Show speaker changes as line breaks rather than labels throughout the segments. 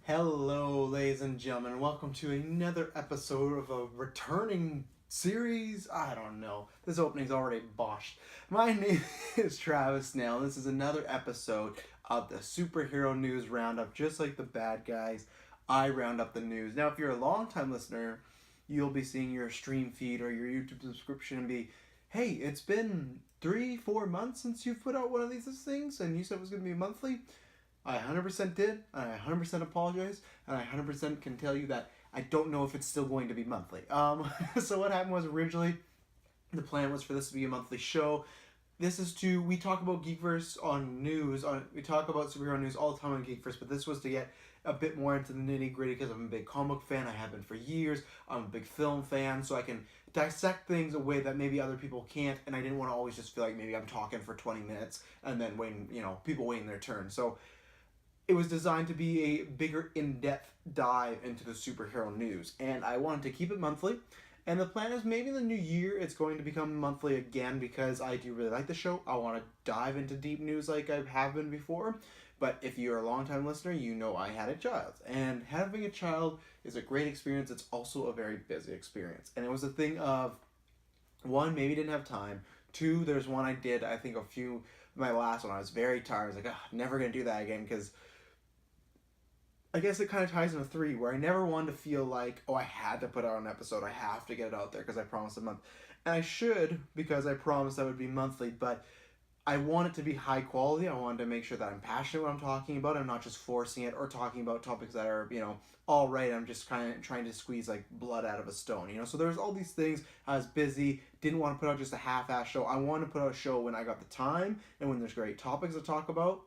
Hello, ladies and gentlemen. Welcome to another episode of a returning series. I don't know. This opening's already botched. My name is Travis Snail. This is another episode of the superhero news roundup. Just like the bad guys, I round up the news. Now, if you're a long-time listener, you'll be seeing your stream feed or your YouTube subscription and be, hey, it's been 3-4 months since you've put out one of these things, and you said it was going to be monthly. I 100% did, and I 100% apologize, and I 100% can tell you that I don't know if it's still going to be monthly. So what happened was originally, the plan was for this to be a monthly show. We talk about Geekverse on news, we talk about superhero news all the time on Geekverse, but this was to get a bit more into the nitty gritty because I'm a big comic fan, I have been for years, I'm a big film fan, so I can dissect things a way that maybe other people can't, and I didn't want to always just feel like maybe I'm talking for 20 minutes, and then people waiting their turn. So it was designed to be a bigger in-depth dive into the superhero news, and I wanted to keep it monthly. And the plan is maybe in the new year it's going to become monthly again because I do really like the show. I want to dive into deep news like I have been before. But if you're a long-time listener, you know I had a child. And having a child is a great experience. It's also a very busy experience. And it was a thing of, one, maybe didn't have time. Two, there's one I did, I think my last one, I was very tired. I was like, never going to do that again because I guess it kind of ties into three, where I never wanted to feel like, I had to put out an episode, I have to get it out there because I promised a month. And I should, because I promised that would be monthly, but I want it to be high quality. I wanted to make sure that I'm passionate what I'm talking about. I'm not just forcing it or talking about topics that are, all right. I'm just kind of trying to squeeze like blood out of a stone, So there's all these things. I was busy, didn't want to put out just a half-ass show. I wanted to put out a show when I got the time and when there's great topics to talk about.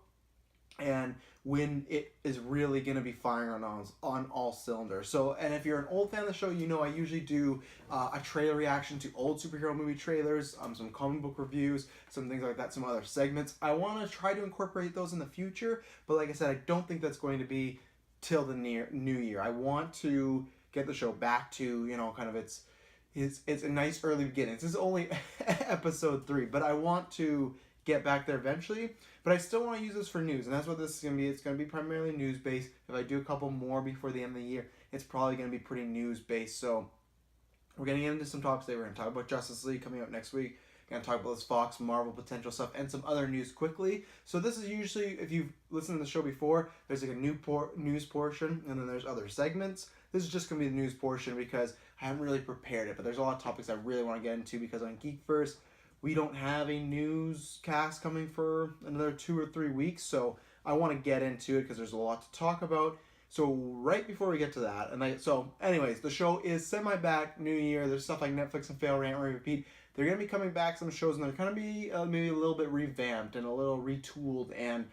And when it is really going to be firing on all cylinders. So, and if you're an old fan of the show, I usually do a trailer reaction to old superhero movie trailers, some comic book reviews, some things like that, some other segments. I want to try to incorporate those in the future, but like I said, I don't think that's going to be till the new year. I want to get the show back to, kind of its a nice early beginning. This is only episode 3, but I want to get back there eventually. But I still want to use this for news, and that's what this is going to be. It's going to be primarily news-based. If I do a couple more before the end of the year, it's probably going to be pretty news-based. So we're going to get into some topics today. We're going to talk about Justice League coming out next week. We're going to talk about this Fox, Marvel potential stuff, and some other news quickly. So this is usually, if you've listened to the show before, there's like a news portion, and then there's other segments. This is just going to be the news portion because I haven't really prepared it, but there's a lot of topics I really want to get into because on Geekverse, we don't have a newscast coming for another 2 or 3 weeks, so I want to get into it because there's a lot to talk about. So right before we get to that, anyways, the show is semi-back, new year. There's stuff like Netflix and Fail, Rant, Repeat. They're going to be coming back, some shows, and they're going to be maybe a little bit revamped and a little retooled and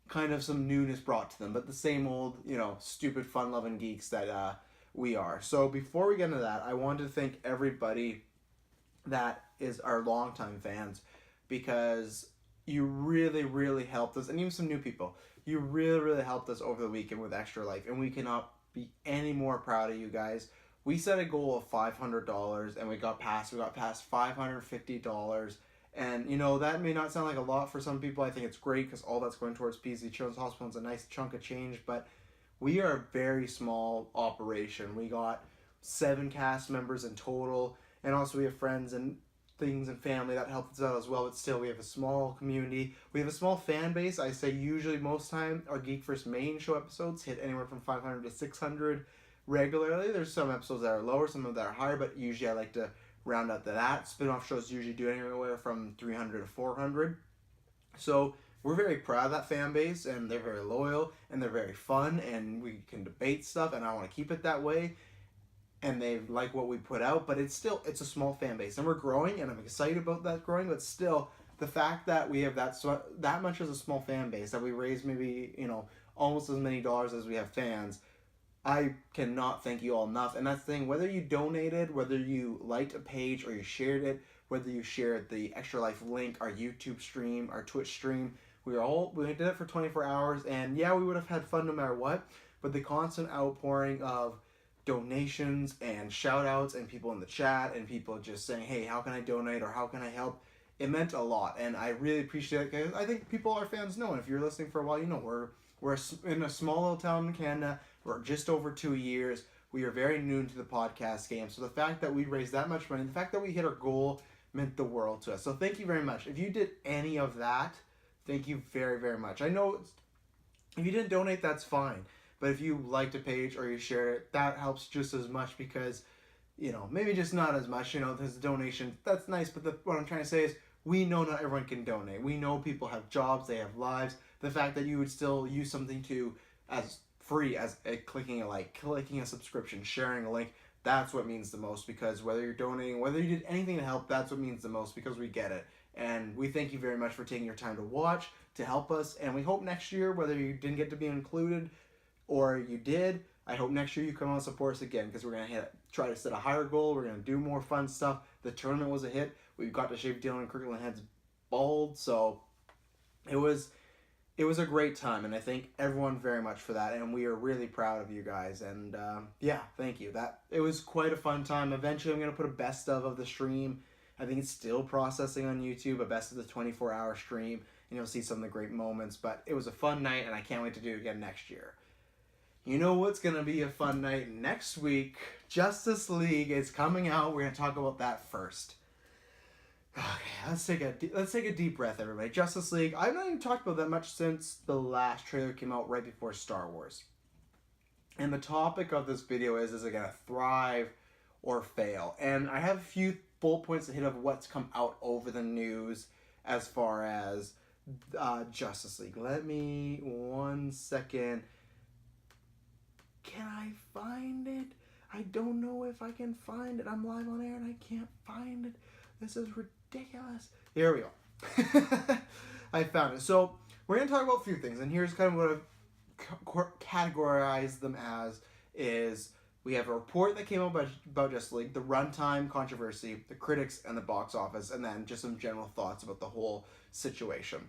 kind of some newness brought to them, but the same old, stupid, fun-loving geeks that we are. So before we get into that, I wanted to thank everybody that is our longtime fans because you really, really helped us, and even some new people. You really, really helped us over the weekend with Extra Life, and we cannot be any more proud of you guys. We set a goal of $500, and we got past $550, and that may not sound like a lot for some people. I think it's great because all that's going towards PZ Children's Hospital is a nice chunk of change, but we are a very small operation. We got 7 cast members in total, and also we have friends and things and family that helped us out as well, but still we have a small community. We have a small fan base. I say usually most time our Geek First main show episodes hit anywhere from 500 to 600 regularly. There's some episodes that are lower, some of that are higher, but usually I like to round up to that. Spin-off shows usually do anywhere from 300 to 400. So we're very proud of that fan base, and they're very loyal, and they're very fun, and we can debate stuff, and I want to keep it that way. And they like what we put out, but it's a small fan base, and we're growing, and I'm excited about that growing, but still, the fact that we have that much as a small fan base, that we raise maybe, almost as many dollars as we have fans, I cannot thank you all enough. And that's the thing, whether you donated, whether you liked a page, or you shared it, whether you shared the Extra Life link, our YouTube stream, our Twitch stream, we did it for 24 hours, and yeah, we would have had fun no matter what, but the constant outpouring of donations and shout outs and people in the chat and people just saying, hey, how can I donate or how can I help? It meant a lot, and I really appreciate it because I think people, our fans, know, and if you're listening for a while, we're in a small little town in Canada. We're just over 2 years. We are very new to the podcast game. So the fact that we raised that much money, the fact that we hit our goal meant the world to us. So thank you very much. If you did any of that, thank you very, very much. I know if you didn't donate, that's fine. But if you liked a page or you share it, that helps just as much because, maybe just not as much. There's a donation. That's nice. But what I'm trying to say is we know not everyone can donate. We know people have jobs. They have lives. The fact that you would still use something as free as clicking a like, clicking a subscription, sharing a link, that's what means the most, because whether you're donating, whether you did anything to help, that's what means the most, because we get it. And we thank you very much for taking your time to watch, to help us, and we hope next year, whether you didn't get to be included or you did, I hope next year you come out and support us again, because we're going to try to set a higher goal. We're going to do more fun stuff. The tournament was a hit. We've got to shave Dylan and Kirkland heads bald, so it was a great time, and I thank everyone very much for that, and we are really proud of you guys, and thank you. It was quite a fun time. Eventually I'm going to put a best of the stream. I think it's still processing on YouTube, a best of the 24-hour stream, and you'll see some of the great moments, but it was a fun night, and I can't wait to do it again next year. You know what's going to be a fun night next week? Justice League is coming out. We're going to talk about that first. Okay, let's take a deep breath, everybody. Justice League, I've not even talked about that much since the last trailer came out right before Star Wars. And the topic of this video is it going to thrive or fail? And I have a few bullet points to hit of what's come out over the news as far as Justice League. Let me 1 second. Can I find it? I don't know if I can find it. I'm live on air and I can't find it. This is ridiculous. Here we go. I found it. So we're going to talk about a few things, and here's kind of what I've categorized them as is we have a report that came out about Justice League, the runtime controversy, the critics, and the box office, and then just some general thoughts about the whole situation.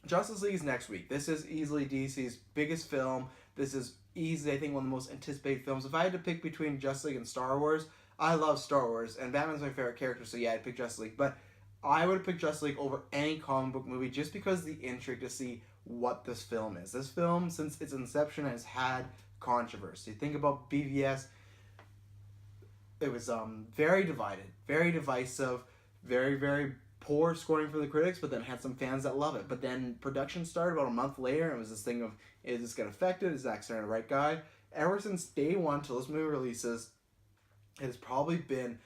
Justice League is next week. This is easily DC's biggest film. This is easily, I think, one of the most anticipated films. If I had to pick between Justice League and Star Wars, I love Star Wars, and Batman's my favorite character, so yeah, I'd pick Justice League. But I would pick Justice League over any comic book movie just because of the intrigue to see what this film is. This film, since its inception, has had controversy. Think about BVS. It was very divided, very divisive, very, very poor scoring for the critics, but then had some fans that love it. But then production started about a month later, and it was this thing of, is this going to affect it? Is Zack Snyder the right guy? Ever since day one till this movie releases, it has probably been,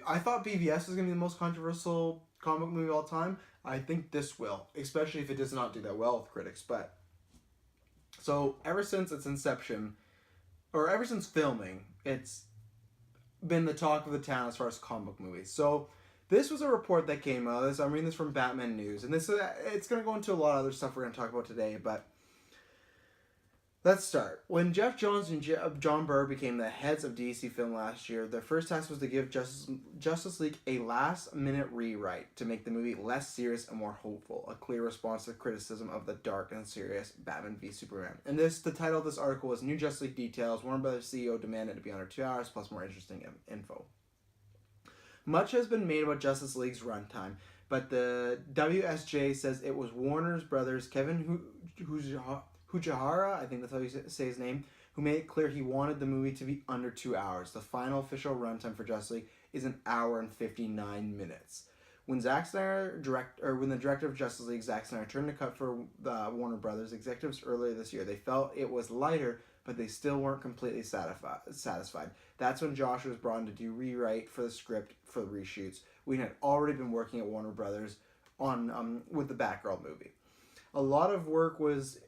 I thought BVS was going to be the most controversial comic movie of all time. I think this will, especially if it does not do that well with critics. But so ever since its inception, or ever since filming, it's been the talk of the town as far as comic book movies. So this was a report that came out. I'm reading this from Batman News, and it's going to go into a lot of other stuff we're going to talk about today, but let's start. When Jeff Johns and John Byrne became the heads of DC Film last year, their first task was to give Justice League a last-minute rewrite to make the movie less serious and more hopeful, a clear response to the criticism of the dark and serious Batman v Superman. And the title of this article was New Justice League Details. Warner Brothers CEO demanded to be under 2 hours, plus more interesting info. Much has been made about Justice League's runtime, but the WSJ says it was Warner Brothers' Kevin Hujihara, I think that's how you say his name, who made it clear he wanted the movie to be under 2 hours. The final official runtime for Justice League is 1 hour and 59 minutes. When when the director of Justice League, Zack Snyder, turned to cut for the Warner Brothers executives earlier this year, they felt it was lighter, but they still weren't completely satisfied. That's when Josh was brought in to do rewrite for the script for the reshoots. We had already been working at Warner Brothers on with the Batgirl movie. A lot of the work was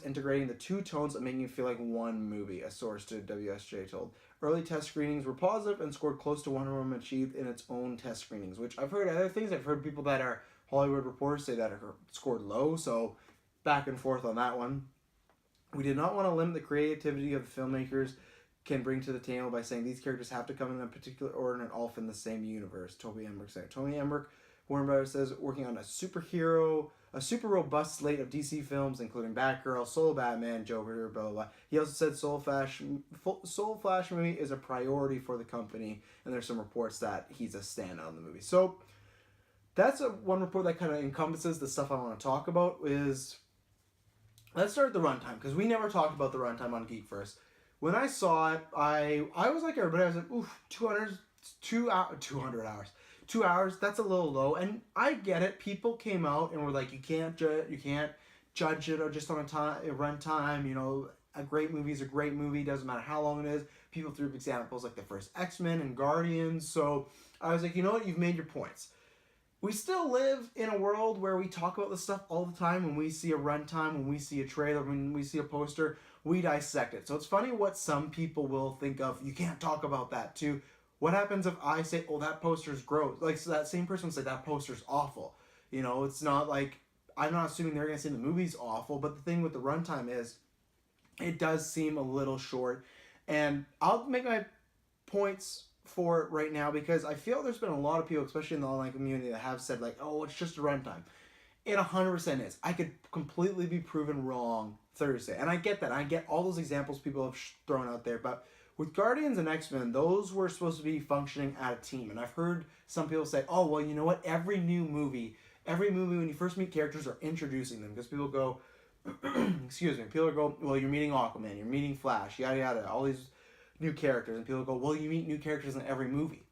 integrating the two tones and making it feel like one movie, a source to WSJ told. Early test screenings were positive and scored close to Wonder Woman achieved in its own test screenings, which I've heard other things. I've heard people that are Hollywood reporters say that it scored low, so back and forth on that one. We did not want to limit the creativity of the filmmakers can bring to the table by saying these characters have to come in a particular order and all fit in the same universe, Toby Emmerich said. Toby Emmerich, Warner Brothers says, working on a super robust slate of DC films, including Batgirl, Solo Batman, Joker, blah, blah, blah. He also said Soul Flash movie is a priority for the company, and there's some reports that he's a standout in the movie. So that's one report that kind of encompasses the stuff I want to talk about is let's start the runtime, because we never talked about the runtime on Geek First. When I saw it, I was like everybody. I was like, oof, 200, 200 hours. 2 hours, that's a little low. And I get it. People came out and were like, you can't judge it just on a runtime. You know, a great movie is a great movie. Doesn't matter how long it is. People threw up examples like the first X-Men and Guardians. So I was like, you know what? You've made your points. We still live in a world where we talk about this stuff all the time. When we see a runtime, when we see a trailer, when we see a poster, we dissect it. So it's funny what some people will think of. You can't talk about that too. What happens if I say, oh, that poster's gross? Like, so that same person will say, that poster's awful. You know, it's not like, I'm not assuming they're going to say the movie's awful, but the thing with the runtime is, it does seem a little short. And I'll make my points for it right now, because I feel there's been a lot of people, especially in the online community, that have said, like, oh, it's just a runtime. It 100% is. I could completely be proven wrong Thursday. And I get that. I get all those examples people have thrown out there. But with Guardians and X-Men, those were supposed to be functioning as a team. And I've heard some people say, oh, well, you know what? Every movie, when you first meet characters, are introducing them. Because people go, excuse me, people go, well, you're meeting Aquaman, you're meeting Flash, yada, yada, all these new characters. And people go, well, you meet new characters in every movie.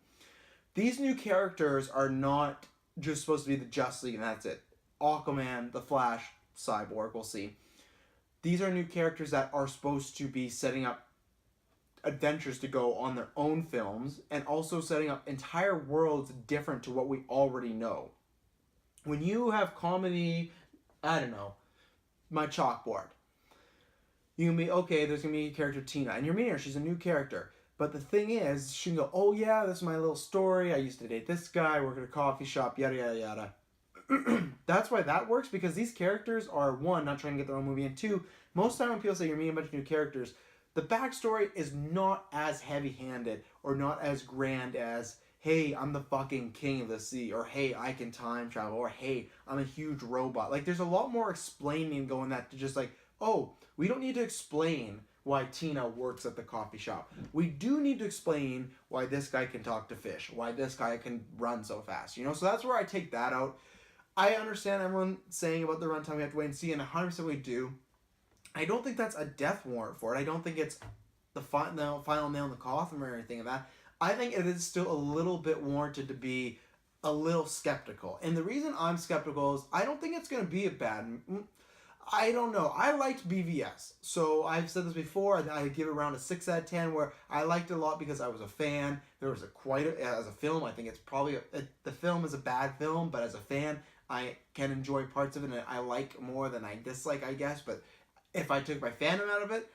These new characters are not just supposed to be the Justice League and that's it. Aquaman, the Flash, Cyborg, we'll see. These are new characters that are supposed to be setting up adventures to go on their own films, and also setting up entire worlds different to what we already know. When you have comedy, I don't know, my chalkboard. You can be, okay, there's going to be a character, Tina, and you're meeting her, she's a new character. But the thing is, she can go, oh yeah, this is my little story, I used to date this guy, work at a coffee shop, yada, yada, yada. That's why that works, because these characters are, one, not trying to get their own movie, and two, most of the time when people say you're meeting a bunch of new characters, the backstory is not as heavy-handed or not as grand as, hey, I'm the fucking king of the sea, or hey, I can time travel, or hey, I'm a huge robot. Like, there's a lot more explaining going that to just like, oh, we don't need to explain why Tina works at the coffee shop. We do need to explain why this guy can talk to fish, why this guy can run so fast, you know? So that's where I take that out. I understand everyone saying about the runtime, we have to wait and see, and 100% we do. I don't think that's a death warrant for it. I don't think it's the final nail in the coffin or anything of that. I think it is still a little bit warranted to be a little skeptical. And the reason I'm skeptical is I don't think it's going to be a bad... I don't know. I liked BVS. So I've said this before. I give it around a 6 out of 10, where I liked it a lot because I was a fan. There was as a film, I think it's probably... the film is a bad film, but as a fan, I can enjoy parts of it, and I like more than I dislike, I guess. But if I took my fandom out of it,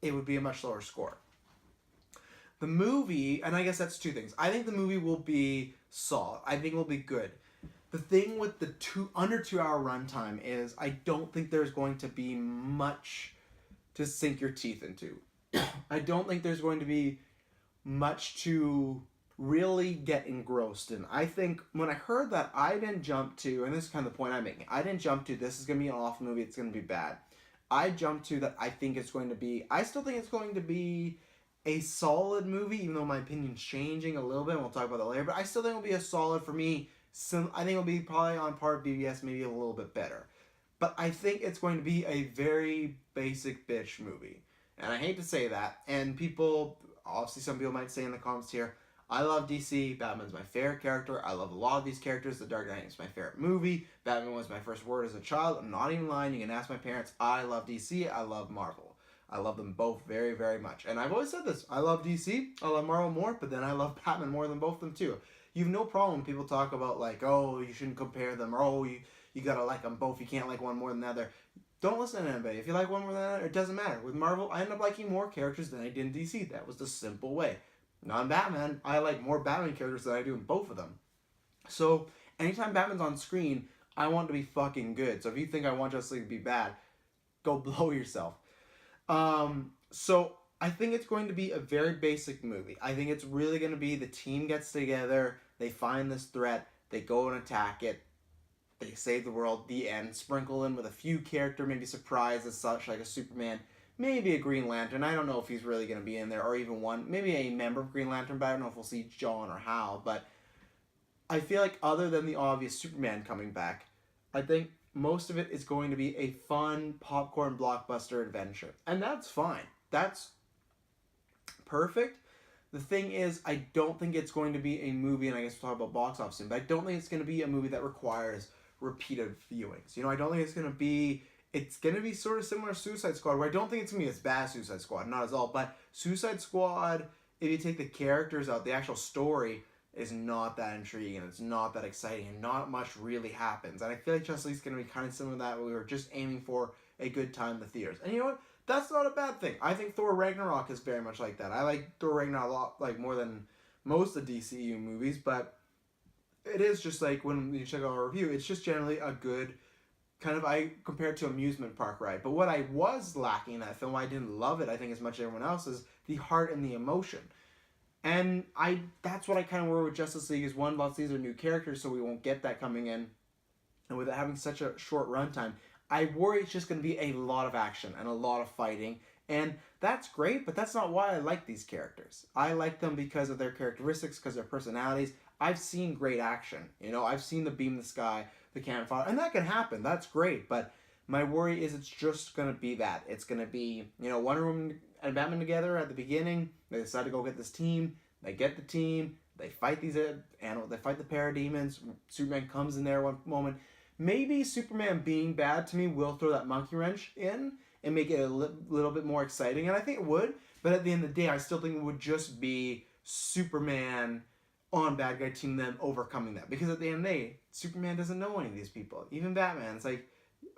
it would be a much lower score. The movie, and I guess that's two things. I think the movie will be solid. I think it will be good. The thing with the under 2 hour runtime is I don't think there's going to be much to sink your teeth into. I don't think there's going to be much to really get engrossed in. I think when I heard that, I didn't jump to, and this is kind of the point I'm making, I didn't jump to, this is going to be an awful movie, it's going to be bad. I jumped to that I think it's going to be, I still think it's going to be a solid movie, even though my opinion's changing a little bit, and we'll talk about that later, but I still think it'll be a solid, for me, I think it'll be probably on par with BBS, maybe a little bit better. But I think it's going to be a very basic bitch movie. And I hate to say that, and people, obviously some people might say in the comments here, I love DC, Batman's my favorite character, I love a lot of these characters, The Dark Knight is my favorite movie, Batman was my first word as a child, I'm not even lying, you can ask my parents, I love DC, I love Marvel. I love them both very, very much. And I've always said this, I love DC, I love Marvel more, but then I love Batman more than both of them too. You have no problem when people talk about like, oh, you shouldn't compare them, or oh, you gotta like them both, you can't like one more than the other. Don't listen to anybody. If you like one more than the other, it doesn't matter. With Marvel, I end up liking more characters than I did in DC. That was the simple way. Not in Batman, I like more Batman characters than I do in both of them. So, anytime Batman's on screen, I want it to be fucking good. So if you think I want Justice League to be bad, go blow yourself. So, I think it's going to be a very basic movie. I think it's really going to be the team gets together, they find this threat, they go and attack it, they save the world, the end. Sprinkle in with a few character, maybe surprise as such, like a Superman, maybe a Green Lantern. I don't know if he's really going to be in there, or even one, maybe a member of Green Lantern, but I don't know if we'll see John or Hal. But I feel like other than the obvious Superman coming back, I think most of it is going to be a fun popcorn blockbuster adventure. And that's fine. That's perfect. The thing is, I don't think it's going to be a movie, and I guess we'll talk about box office soon, but I don't think it's going to be a movie that requires repeated viewings. I don't think it's going to be... It's going to be sort of similar to Suicide Squad, where I don't think it's going to be as bad as Suicide Squad, not as all, but Suicide Squad, if you take the characters out, the actual story is not that intriguing, it's not that exciting, and not much really happens. And I feel like Justice League's going to be kind of similar to that, where we were just aiming for a good time in the theaters. And you know what? That's not a bad thing. I think Thor Ragnarok is very much like that. I like Thor Ragnarok a lot, more than most of the DCU movies, but it is just like, when you check out our review, it's just generally a good kind of, I compare it to amusement park ride. But what I was lacking in that film, why I didn't love it, I think, as much as everyone else, is the heart and the emotion. And that's what I kind of worry with Justice League, is one, lots of these are new characters, so we won't get that coming in. And with it having such a short runtime, I worry it's just going to be a lot of action and a lot of fighting. And that's great, but that's not why I like these characters. I like them because of their characteristics, because of their personalities. I've seen great action. I've seen the beam in the sky, the cannon fire, and that can happen. That's great, but my worry is it's just going to be that. It's going to be, Wonder Woman and Batman together at the beginning. They decide to go get this team. They get the team. They fight these animals. They fight the parademons. Superman comes in there one moment. Maybe Superman being bad to me will throw that monkey wrench in and make it a little bit more exciting, and I think it would. But at the end of the day, I still think it would just be Superman on bad guy team, them overcoming that. Because at the end of the day, Superman doesn't know any of these people. Even Batman, it's like,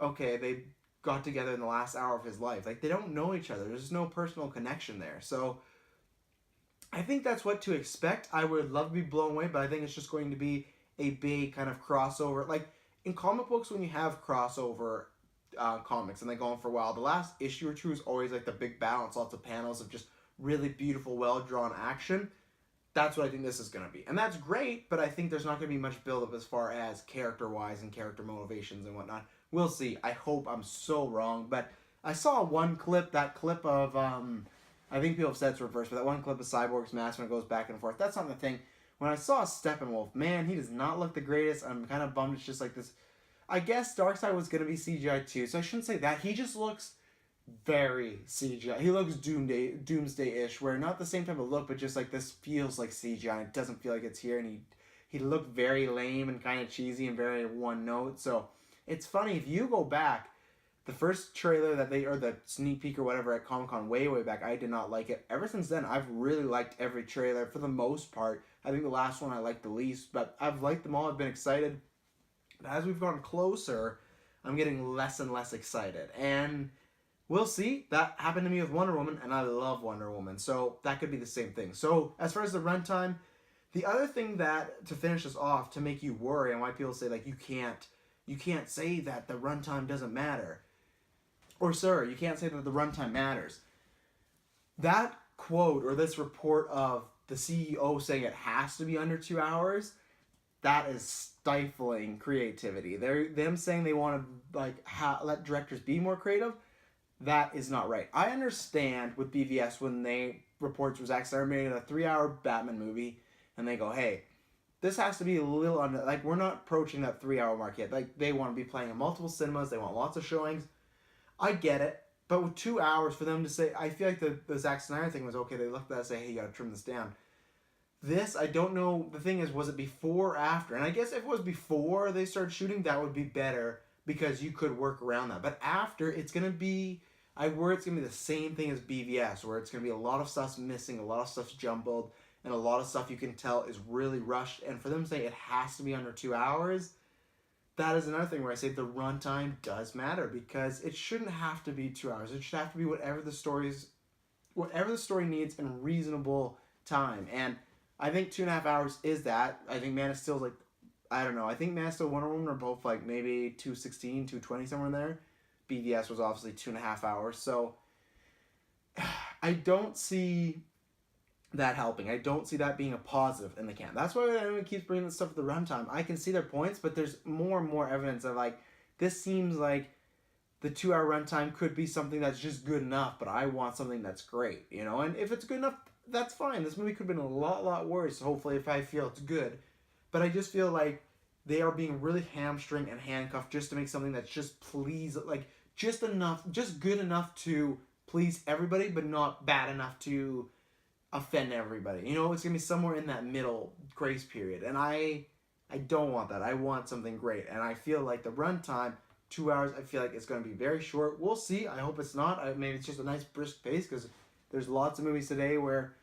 okay, they got together in the last hour of his life. Like, they don't know each other. There's no personal connection there. So I think that's what to expect. I would love to be blown away, but I think it's just going to be a big kind of crossover. Like, in comic books, when you have crossover comics and they go on for a while, the last issue or two is always like the big balance, lots of panels of just really beautiful, well-drawn action. That's what I think this is going to be. And that's great, but I think there's not going to be much build-up as far as character-wise and character motivations and whatnot. We'll see. I hope I'm so wrong, but I saw one clip, that clip of, I think people have said it's reversed, but that one clip of Cyborg's mask when it goes back and forth, that's not the thing. When I saw Steppenwolf, man, he does not look the greatest. I'm kind of bummed it's just like this. I guess Darkseid was going to be CGI too, so I shouldn't say that. He just looks very CGI. He looks Doomsday-ish, where not the same type of look, but just like this feels like CGI, and it doesn't feel like it's here, and he looked very lame and kind of cheesy and very one note. So it's funny, if you go back, the first trailer that or the sneak peek or whatever at Comic-Con way back, I did not like it. Ever since then, I've really liked every trailer for the most part. I think the last one I liked the least, but I've liked them all. I've been excited. But as we've gone closer, I'm getting less and less excited. And we'll see. That happened to me with Wonder Woman, and I love Wonder Woman. So that could be the same thing. So as far as the runtime, the other thing that, to finish this off, to make you worry, and why people say, like, you can't say that the runtime doesn't matter. Or, sir, you can't say that the runtime matters. That quote, or this report of the CEO saying it has to be under 2 hours, that is stifling creativity. Them saying they want to let directors be more creative, that is not right. I understand with BVS when they reports was Zack Snyder made a 3-hour Batman movie, and they go, hey, this has to be a little under, like, we're not approaching that 3-hour mark yet. Like, they want to be playing in multiple cinemas, they want lots of showings. I get it, but with 2 hours for them to say, I feel like the Zack Snyder thing was okay. They looked at that and say, hey, you gotta trim this down. This, I don't know, the thing is, was it before or after? And I guess if it was before they started shooting, that would be better because you could work around that. But after, it's gonna be, I worry it's gonna be the same thing as BVS, where it's gonna be a lot of stuff's missing, a lot of stuff's jumbled, and a lot of stuff you can tell is really rushed. And for them to say it has to be under 2 hours, that is another thing where I say the runtime does matter, because it shouldn't have to be 2 hours. It should have to be whatever the story needs in reasonable time. And I think 2.5 hours is that. I think Man of Steel's like, I don't know. I think Man of Steel, Wonder Woman are both like maybe 216, 220, somewhere in there. BVS was obviously 2.5 hours. So I don't see that helping. I don't see that being a positive in the camp. That's why everyone keeps bringing this stuff to the runtime. I can see their points, but there's more and more evidence of like, this seems like the 2 hour runtime could be something that's just good enough, but I want something that's great, you know? And if it's good enough, that's fine. This movie could have been a lot worse, hopefully, if I feel it's good. But I just feel like they are being really hamstringed and handcuffed just to make something that's just just enough, just good enough to please everybody, but not bad enough to offend everybody. It's gonna be somewhere in that middle grace period, and I don't want that. I want something great, and I feel like the runtime, 2 hours, I feel like it's gonna be very short. We'll see. I hope it's not. Maybe it's just a nice brisk pace, because there's lots of movies today where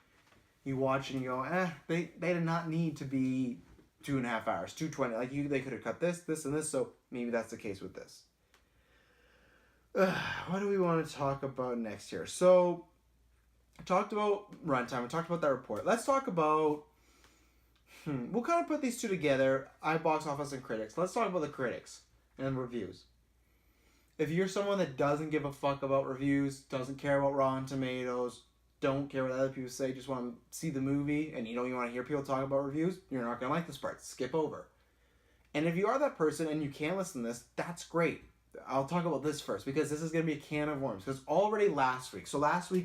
you watch and you go, they did not need to be 2.5 hours, 2:20. They could have cut this, and this. So maybe that's the case with this. What do we want to talk about next here? So I talked about runtime. I talked about that report. Let's talk about. We'll kind of put these two together. Box office and critics. Let's talk about the critics and reviews. If you're someone that doesn't give a fuck about reviews, doesn't care about Rotten Tomatoes, don't care what other people say, just want to see the movie, and you want to hear people talk about reviews, you're not going to like this part. Skip over. And if you are that person and you can't listen to this, that's great. I'll talk about this first, because this is going to be a can of worms. Because already last week,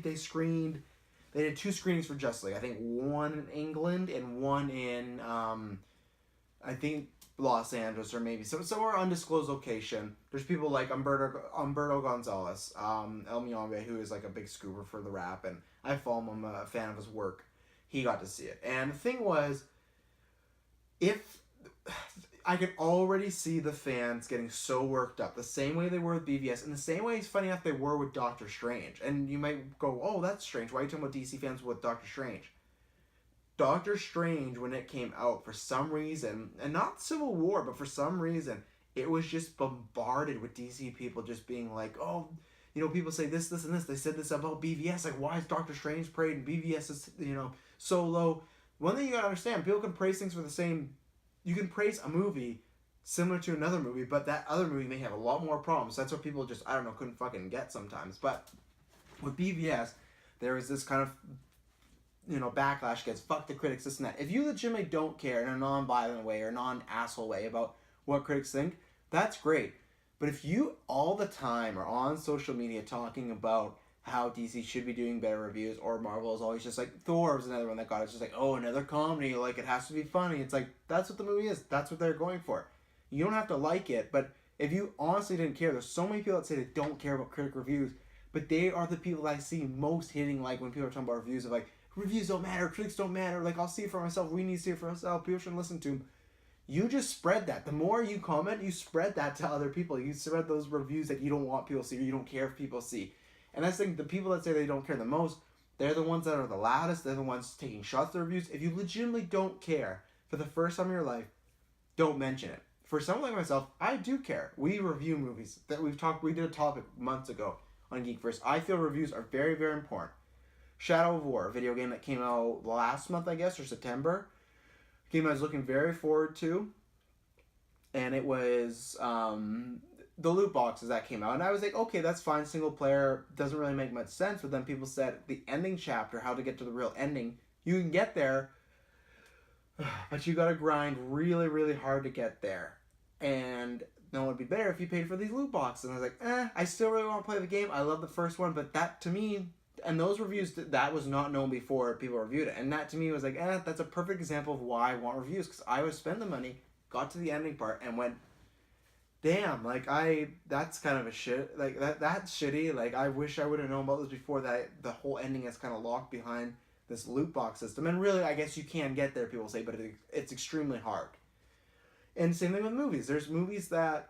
they did 2 screenings for Justice League. I think one in England and one in, I think, Los Angeles, or maybe somewhere undisclosed location. There's people like Humberto Gonzalez, El Miyambe, who is like a big scooper for the rap, and I follow him. I'm a fan of his work. He got to see it. And the thing was, if I could already see the fans getting so worked up, the same way they were with BVS, and the same way, it's funny enough, they were with Doctor Strange. And you might go, oh, that's strange. Why are you talking about DC fans with Doctor Strange? Doctor Strange, when it came out, for some reason, and not Civil War, but for some reason, it was just bombarded with DC people just being like, oh, people say this, and this. They said this about BVS. Like, why is Doctor Strange praised and BVS is, so low? One thing you gotta understand, people can praise things for the same. You can praise a movie similar to another movie, but that other movie may have a lot more problems. That's what people just, couldn't fucking get sometimes. But with BVS, there was this kind of, backlash against fuck the critics, this and that. If you legitimately don't care in a non-violent way or non-asshole way about what critics think, that's great. But if you all the time are on social media talking about how DC should be doing better reviews, or Marvel is always just like, Thor was another one that got it, just like, oh, another comedy, like it has to be funny. It's like, that's what the movie is. That's what they're going for. You don't have to like it, but if you honestly didn't care, there's so many people that say they don't care about critic reviews, but they are the people that I see most hitting, like when people are talking about reviews of like, reviews don't matter, critics don't matter, like I'll see it for myself, we need to see it for ourselves, people shouldn't listen to them. You just spread that. The more you comment, you spread that to other people. You spread those reviews that you don't want people to see, or you don't care if people see. And that's the thing, the people that say they don't care the most, they're the ones that are the loudest, they're the ones taking shots at the reviews. If you legitimately don't care for the first time in your life, don't mention it. For someone like myself, I do care. We review movies that we did a topic months ago on Geekverse. I feel reviews are very, very important. Shadow of War, a video game that came out last month, I guess, or September. A game I was looking very forward to. And it was the loot boxes that came out. And I was like, okay, that's fine. Single player doesn't really make much sense. But then people said the ending chapter, how to get to the real ending, you can get there, but you gotta grind really, really hard to get there. And no, it'd be better if you paid for these loot boxes. And I was like, I still really want to play the game. I love the first one, but that to me, and those reviews, that was not known before people reviewed it. And that to me was like, that's a perfect example of why I want reviews. Because I would spend the money, got to the ending part, and went, damn, like that's kind of a shit, like that's shitty. Like I wish I would have known about this before, that the whole ending is kind of locked behind this loot box system. And really, I guess you can get there, people say, but it's extremely hard. And same thing with movies. There's movies that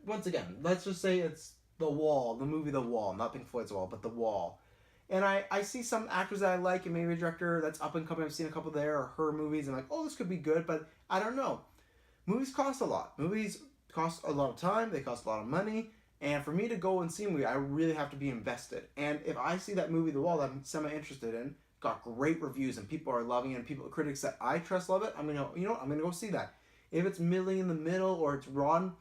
once again, let's just say it's The Wall, the movie The Wall, not Pink Floyd's Wall, but The Wall. And I see some actors that I like, and maybe a director that's up and coming. I've seen a couple there, or her movies, and I'm like, oh, this could be good, but I don't know. Movies cost a lot. Movies cost a lot of time. They cost a lot of money. And for me to go and see a movie, I really have to be invested. And if I see that movie, The Wall, that I'm semi-interested in, got great reviews, and people are loving it, and critics that I trust love it, I'm going to go see that. If it's middling in the middle, or it's rotten,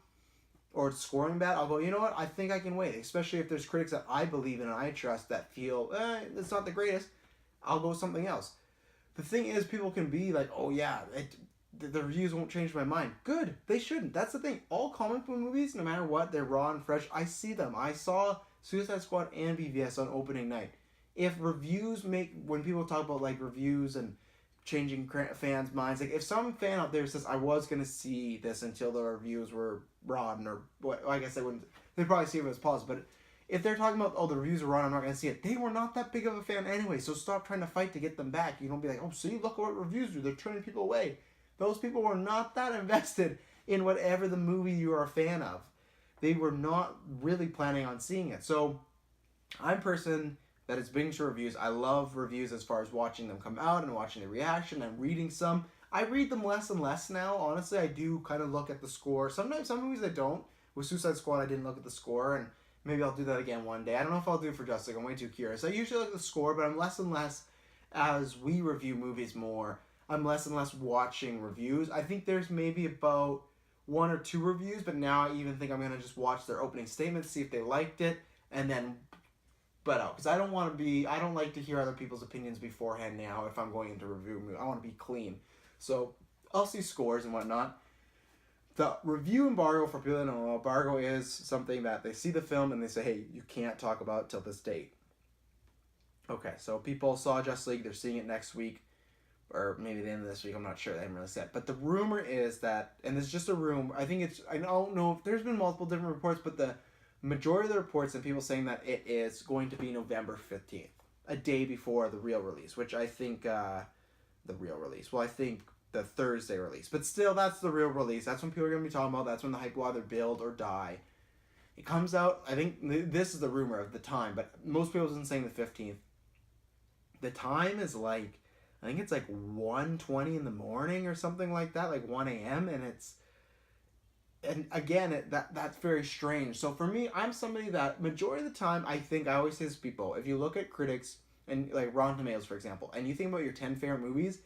or it's scoring bad, I'll go, you know what, I think I can wait. Especially if there's critics that I believe in and I trust that feel, it's not the greatest, I'll go with something else. The thing is, people can be like, oh yeah, the reviews won't change my mind. Good, they shouldn't. That's the thing. All comic book movies, no matter what, they're raw and fresh. I see them. I saw Suicide Squad and BVS on opening night. If reviews when people talk about like reviews and changing fans' minds. Like if some fan out there says I was gonna see this until the reviews were rotten, or what, I guess they wouldn't. They'd probably see it as positive. But if they're talking about the reviews are rotten, I'm not gonna see it. They were not that big of a fan anyway. So stop trying to fight to get them back. You don't be like, oh, see, look at what reviews do. They're turning people away. Those people were not that invested in whatever the movie you are a fan of. They were not really planning on seeing it. So I'm a person that is big into reviews. I love reviews as far as watching them come out and watching the reaction and reading some. I read them less and less now. Honestly, I do kind of look at the score. Sometimes some movies I don't. With Suicide Squad, I didn't look at the score, and maybe I'll do that again one day. I don't know if I'll do it for Justice League. I'm way too curious. I usually look at the score, but I'm less and less, as we review movies more, I'm less and less watching reviews. I think there's maybe about 1 or 2 reviews, but now I even think I'm going to just watch their opening statements, see if they liked it, and then butt out. Because I don't like to hear other people's opinions beforehand now if I'm going into review movie. I want to be clean. So I'll see scores and whatnot. The review embargo, for people that don't know, embargo is something that they see the film and they say, hey, you can't talk about it till this date. Okay, so people saw Justice League, they're seeing it next week, or maybe the end of this week, I'm not sure, they haven't really said. But the rumor is that, and it's just a rumor, I don't know if there's been multiple different reports, but the majority of the reports and people saying that it is going to be November 15th, a day before the real release, which I think, I think the Thursday release. But still, that's the real release. That's when people are going to be talking about. That's when the hype will either build or die. It comes out, I think, this is the rumor of the time, but most people have been saying the 15th. The time is like, I think it's like 1:20 in the morning or something like that, like 1 a.m. And again, that's very strange. So for me, I'm somebody that majority of the time, I always say this to people, if you look at critics and like Rotten Tomatoes, for example, and you think about your 10 favorite movies,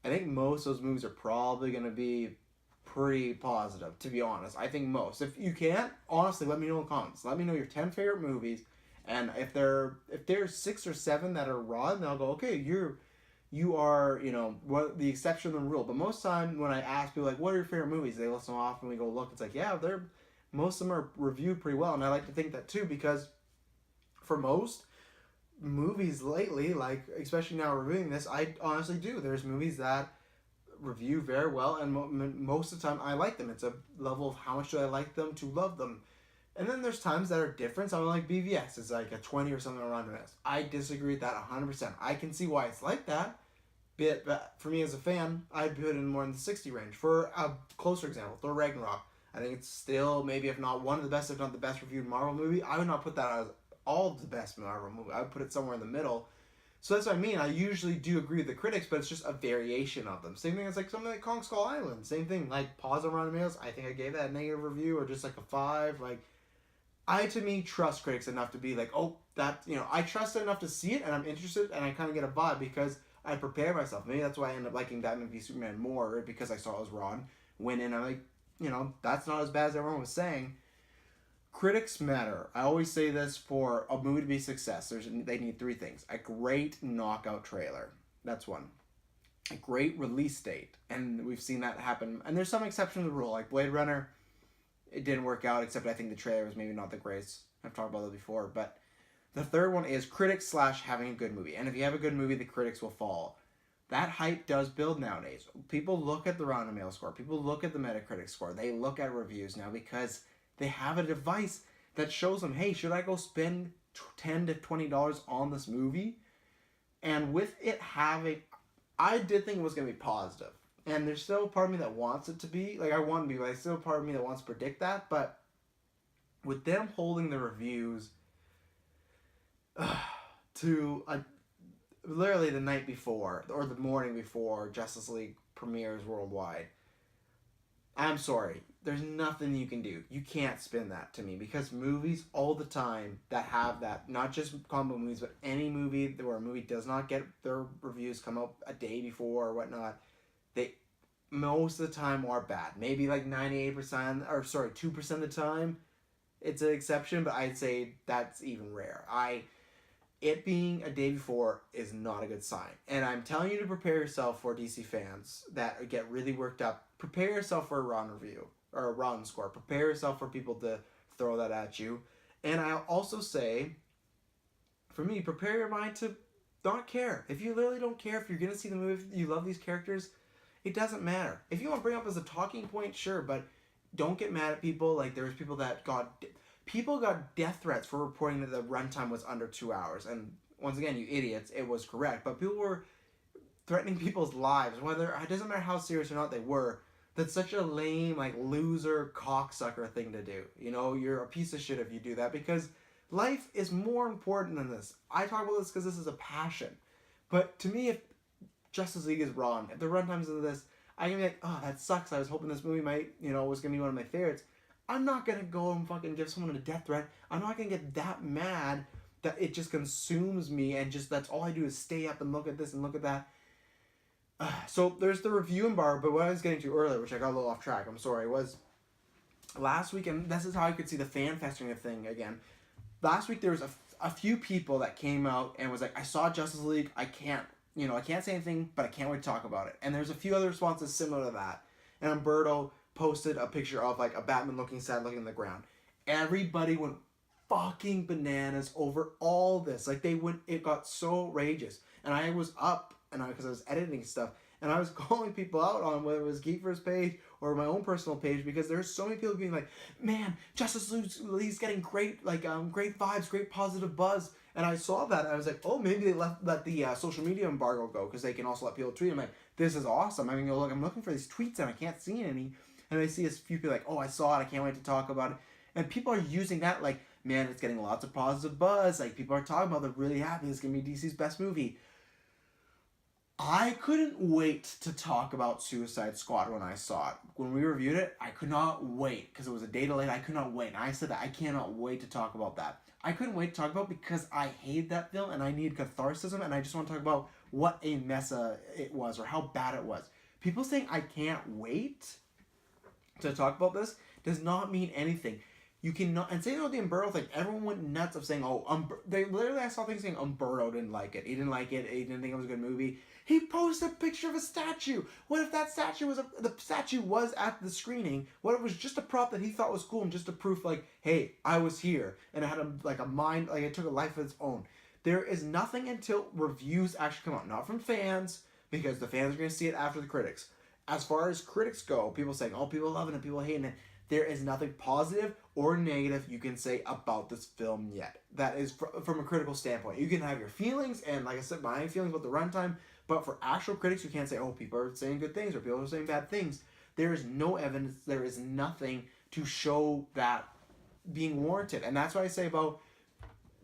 I think most of those movies are probably going to be pretty positive, to be honest. I think most. If you can't, honestly, let me know in the comments. Let me know your 10 favorite movies, and if there's 6 or 7 that are rotten, then I'll go, okay, you are, what the exception to the rule. But most time when I ask people, like, what are your favorite movies? They listen off and we go look. It's like, yeah, most of them are reviewed pretty well. And I like to think that too, because for most movies lately, like, especially now reviewing this, I honestly do. There's movies that review very well, and most of the time I like them. It's a level of how much do I like them to love them. And then there's times that are different. So I'm like BVS is like a 20 or something around this. I disagree with that 100%. I can see why it's like that. But for me as a fan, I'd put it in more in the 60 range. For a closer example, Thor Ragnarok, I think it's still maybe if not one of the best, if not the best reviewed Marvel movie. I would not put that as all of the best Marvel movie. I would put it somewhere in the middle. So that's what I mean. I usually do agree with the critics, but it's just a variation of them. Same thing as like something like Kong Skull Island. Same thing. Like pause on Rotten Tomatoes. I think I gave that a negative review or just like a 5. Like to me, trust critics enough to be like, oh, that, I trust it enough to see it and I'm interested and I kind of get a vibe because I prepare myself. Maybe that's why I end up liking Batman v Superman more, because I saw it was rotten. Went in, I'm like, that's not as bad as everyone was saying. Critics matter. I always say this, for a movie to be a success, they need 3 things. A great knockout trailer. That's one. A great release date. And we've seen that happen. And there's some exception to the rule. Like Blade Runner, it didn't work out, except I think the trailer was maybe not the greatest. I've talked about that before. But the third one is critics / having a good movie. And if you have a good movie, the critics will fall. That hype does build nowadays. People look at the Rotten Tomatoes score. People look at the Metacritic score. They look at reviews now because they have a device that shows them, hey, should I go spend $10 to $20 on this movie? And with it having, I did think it was going to be positive. And there's still a part of me that wants it to be. Like, I want to be, but there's still a part of me that wants to predict that. But with them holding the reviews to literally the night before, or the morning before Justice League premieres worldwide, I'm sorry. There's nothing you can do. You can't spin that to me, because movies all the time that have that, not just combo movies, but any movie where a movie does not get their reviews come out a day before or whatnot, they most of the time are bad. Maybe like 2% of the time it's an exception, but I'd say that's even rare. It being a day before is not a good sign. And I'm telling you to prepare yourself, for DC fans that get really worked up. Prepare yourself for a Rotten review or a Rotten score. Prepare yourself for people to throw that at you. And I'll also say, for me, prepare your mind to not care. If you literally don't care, if you're gonna see the movie, if you love these characters, it doesn't matter. If you want to bring up as a talking point, sure, but don't get mad at people. Like, there was people that got death threats for reporting that the runtime was under 2 hours. And once again, you idiots, it was correct. But people were threatening people's lives, whether it doesn't matter how serious or not they were. That's such a lame, like, loser, cocksucker thing to do. You know, you're a piece of shit if you do that, because life is more important than this. I talk about this because this is a passion. But to me, if Justice League is wrong, if the runtimes of this, I can be like, oh, that sucks. I was hoping this movie might, was going to be one of my favorites. I'm not going to go and fucking give someone a death threat. I'm not going to get that mad that it just consumes me and just that's all I do is stay up and look at this and look at that. So there's the review embargo, but what I was getting to earlier, which I got a little off track, I'm sorry, was last week, and this is how I could see the fan festering thing again. Last week there was a few people that came out and was like, I saw Justice League, I can't say anything, but I can't wait to talk about it. And there's a few other responses similar to that. And Umberto posted a picture of like a Batman looking sad, looking at the ground. Everybody went fucking bananas over all this. Like it got so outrageous. And I was up, because I was editing stuff, and I was calling people out on whether it was Geekver's page or my own personal page, because there's so many people being like, man, Justice League's getting great, great vibes, great positive buzz. And I saw that, and I was like, oh, maybe they let the social media embargo go, because they can also let people tweet. I'm like, this is awesome. I mean, I'm looking for these tweets, and I can't see any. And I see a few people like, oh, I saw it, I can't wait to talk about it. And people are using that like, man, it's getting lots of positive buzz. Like, people are talking about, they're really happy. It's going to be DC's best movie. I couldn't wait to talk about Suicide Squad when I saw it. When we reviewed it, I could not wait, because it was a day delayed. I could not wait. And I said that I cannot wait to talk about that. I couldn't wait to talk about it because I hate that film and I need catharsis, and I just want to talk about what a mess it was, or how bad it was. People saying I can't wait to talk about this does not mean anything. You cannot, and saying about the Umberto thing, everyone went nuts of saying, I saw things saying Umberto didn't like it. He didn't like it. He didn't think it was a good movie. He posted a picture of a statue. What if that statue the statue was at the screening? What if it was just a prop that he thought was cool and just a proof, like, hey, I was here, and it had a mind, like it took a life of its own. There is nothing until reviews actually come out, not from fans, because the fans are going to see it after the critics. As far as critics go, people saying, oh, people loving it, people hating it. There is nothing positive or negative you can say about this film yet. That is from a critical standpoint. You can have your feelings, and like I said, my feelings about the runtime, but for actual critics, you can't say, oh, people are saying good things or people are saying bad things. There is no evidence, there is nothing to show that being warranted. And that's what I say about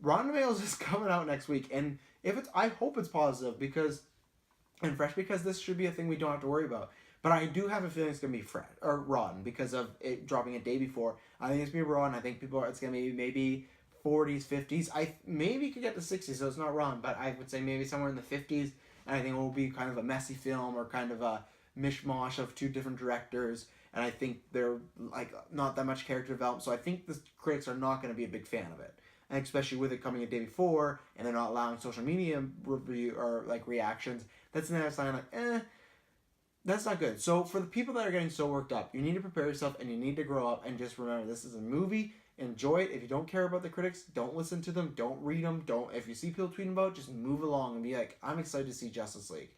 Rotten Tomatoes is coming out next week. And I hope it's positive and fresh, because this should be a thing we don't have to worry about. But I do have a feeling it's going to be rotten because of it dropping a day before. I think it's going to be rotten. I think it's going to be maybe 40s, 50s. I maybe could get to 60s, so it's not wrong. But I would say maybe somewhere in the 50s. And I think it will be kind of a messy film, or kind of a mishmash of two different directors. And I think they're like not that much character development. So I think the critics are not going to be a big fan of it. And especially with it coming a day before, and they're not allowing social media review or like reactions. That's another sign like, that's not good. So for the people that are getting so worked up, you need to prepare yourself and you need to grow up and just remember this is a movie. Enjoy it. If you don't care about the critics, don't listen to them. Don't read them. If you see people tweeting about it, just move along and be like, I'm excited to see Justice League.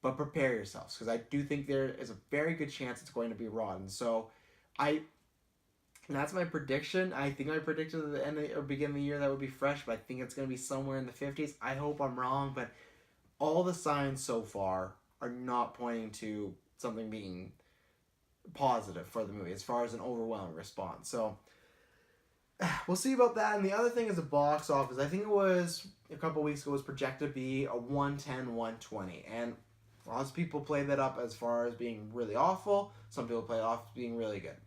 But prepare yourselves, because I do think there is a very good chance it's going to be rotten. So that's my prediction. I think I predicted at the end or beginning of the year that would be fresh, but I think it's going to be somewhere in the 50s. I hope I'm wrong, but all the signs so far are not pointing to something being positive for the movie as far as an overwhelming response. So we'll see about that. And the other thing is the box office. I think it was a couple weeks ago was projected to be a 110, 120. And lots of people play that up as far as being really awful. Some people play it off as being really good.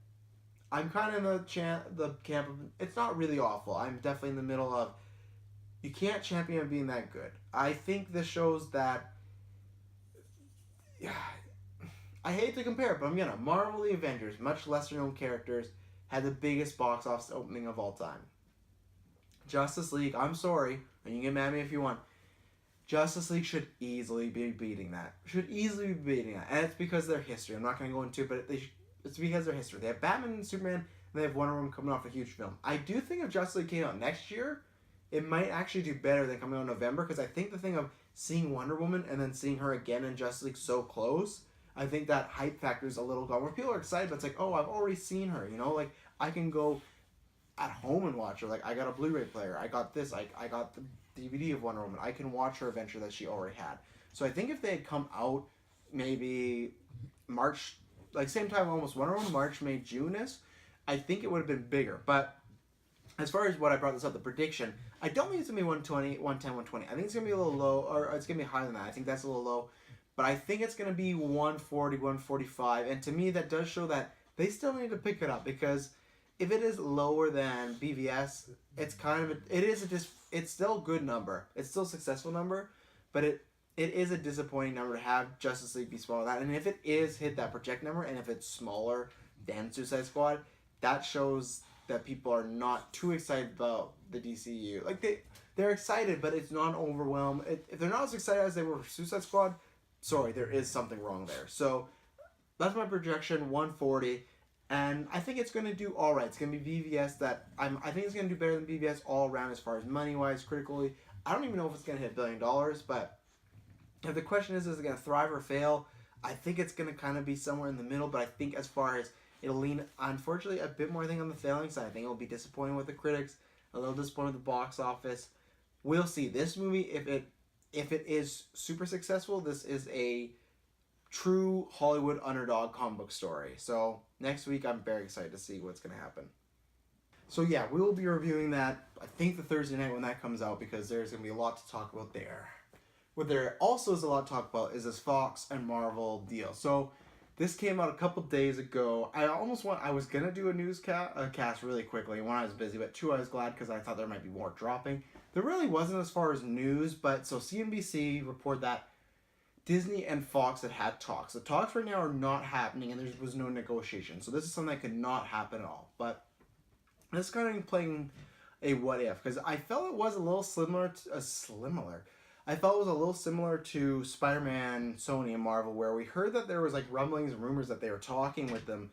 I'm kind of in the camp of it's not really awful. I'm definitely in the middle of you can't champion it being that good. I think this shows that I hate to compare it, but I'm gonna. Marvel the Avengers, much lesser known characters, had the biggest box office opening of all time. Justice League, I'm sorry, and you can get mad at me if you want. Justice League should easily be beating that. And it's because of their history. I'm not gonna go into it, but it's because of their history. They have Batman and Superman, and they have Wonder Woman coming off a huge film. I do think if Justice League came out next year, it might actually do better than coming out in November, because I think the thing of seeing Wonder Woman and then seeing her again in Justice League so close, I think that hype factor is a little gone. Where people are excited, but it's like, oh, I've already seen her, you know? Like, I can go at home and watch her. Like, I got a Blu-ray player. I got this. I got the DVD of Wonder Woman. I can watch her adventure that she already had. So I think if they had come out maybe March, like same time almost Wonder Woman, March, May, June is, I think it would have been bigger. But as far as what I brought this up, the prediction, I don't think it's going to be 120, 110, 120. I think it's going to be a little low, or it's going to be higher than that. I think that's a little low. But I think it's going to be 140, 145. And to me, that does show that they still need to pick it up, because if it is lower than BVS, it's kind of it's still a good number. It's still a successful number, but it is a disappointing number to have Justice League be smaller than that. And if it is hit that project number, and if it's smaller than Suicide Squad, that shows that people are not too excited about the DCU. Like, they're excited, but it's not overwhelmed. If they're not as excited as they were for Suicide Squad, sorry, there is something wrong there. So that's my projection, 140. And I think it's going to do all right. It's going to be BVS that I think it's going to do better than BVS all around as far as money-wise, critically. I don't even know if it's going to hit $1 billion, but if the question is it going to thrive or fail, I think it's going to kind of be somewhere in the middle. But I think as far as it'll lean, unfortunately, a bit more, I think, on the failing side. I think it'll be disappointing with the critics, a little disappointing with the box office. We'll see. This movie, if it is super successful, this is a true Hollywood underdog comic book story. So next week, I'm very excited to see what's going to happen. So yeah, we will be reviewing that, I think, the Thursday night when that comes out, because there's going to be a lot to talk about there. What there also is a lot to talk about is this Fox and Marvel deal. So this came out a couple days ago. I was going to do a cast really quickly. One, I was busy, but two, I was glad because I thought there might be more dropping. There really wasn't as far as news, but so CNBC reported that Disney and Fox had talks. The talks right now are not happening, and there was no negotiation. So this is something that could not happen at all. But this is kind of playing a what if, because I felt it was a little similar. I felt it was a little similar to Spider-Man, Sony, and Marvel, where we heard that there was like rumblings and rumors that they were talking with them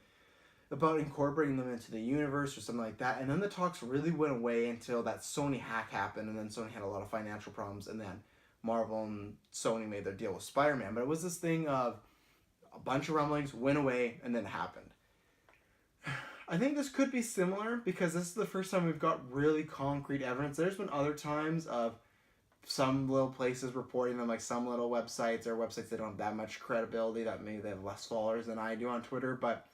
about incorporating them into the universe or something like that. And then the talks really went away until that Sony hack happened, and then Sony had a lot of financial problems, and then Marvel and Sony made their deal with Spider-Man. But it was this thing of a bunch of rumblings, went away, and then happened. I think this could be similar, because this is the first time we've got really concrete evidence. There's been other times of some little places reporting them, like some little websites or websites that don't have that much credibility, that maybe they have less followers than I do on Twitter, but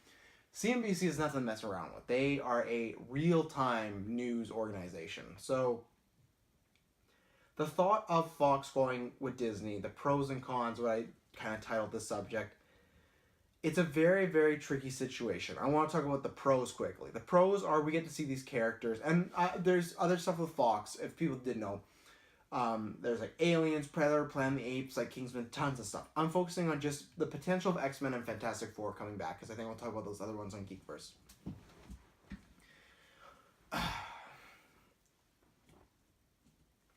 CNBC is nothing to mess around with. They are a real-time news organization. So the thought of Fox going with Disney, the pros and cons, what I kind of titled this subject, it's a very, very tricky situation. I want to talk about the pros quickly. The pros are we get to see these characters, and there's other stuff with Fox, if people didn't know. There's like Aliens, Predator, Planet of the Apes, like Kingsman, tons of stuff. I'm focusing on just the potential of X-Men and Fantastic Four coming back, because I think we'll talk about those other ones on Geekverse.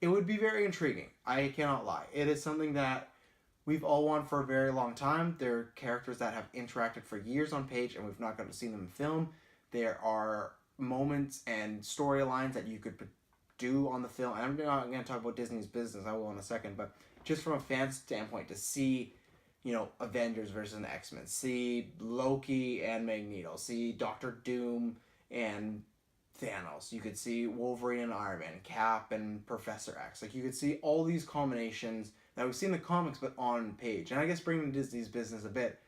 It would be very intriguing. I cannot lie. It is something that we've all wanted for a very long time. They're characters that have interacted for years on page, and we've not gotten to see them in film. There are moments and storylines that you could do on the film. And I'm not going to talk about Disney's business. I will in a second. But just from a fan standpoint, to see, Avengers versus an X-Men, see Loki and Magneto, see Doctor Doom and Thanos. You could see Wolverine and Iron Man, Cap and Professor X. Like, you could see all these combinations that we've seen in the comics, but on page. And I guess bringing Disney's business a bit,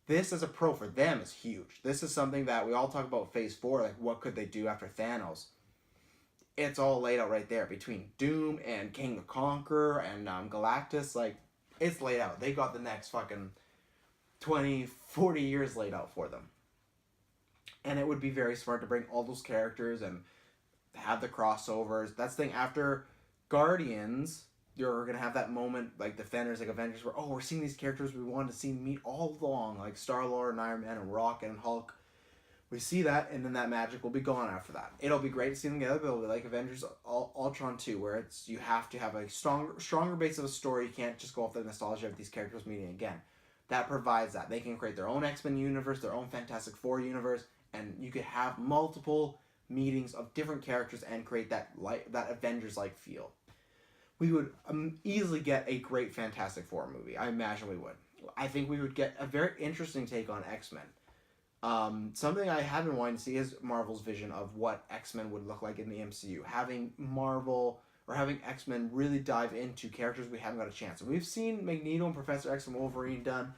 this as a pro for them is huge. This is something that we all talk about Phase 4, like what could they do after Thanos? It's all laid out right there between Doom and King the Conqueror and Galactus. Like, it's laid out. They got the next fucking 20, 40 years laid out for them. And it would be very smart to bring all those characters and have the crossovers. That's the thing. After Guardians, you're going to have that moment, like Defenders, like Avengers, where, we're seeing these characters we wanted to see meet all along, like Star-Lord and Iron Man and Rocket and Hulk. We see that, and then that magic will be gone after that. It'll be great to see them together, but it'll be like Avengers Ultron 2, where you have to have a stronger base of a story. You can't just go off the nostalgia of these characters meeting again. That provides that. They can create their own X-Men universe, their own Fantastic Four universe, and you could have multiple meetings of different characters and create that Avengers-like feel. We would easily get a great Fantastic Four movie. I imagine we would. I think we would get a very interesting take on X-Men. Something I have been wanting to see is Marvel's vision of what X-Men would look like in the MCU. Having Marvel or having X-Men really dive into characters we haven't got a chance. And we've seen Magneto and Professor X and Wolverine done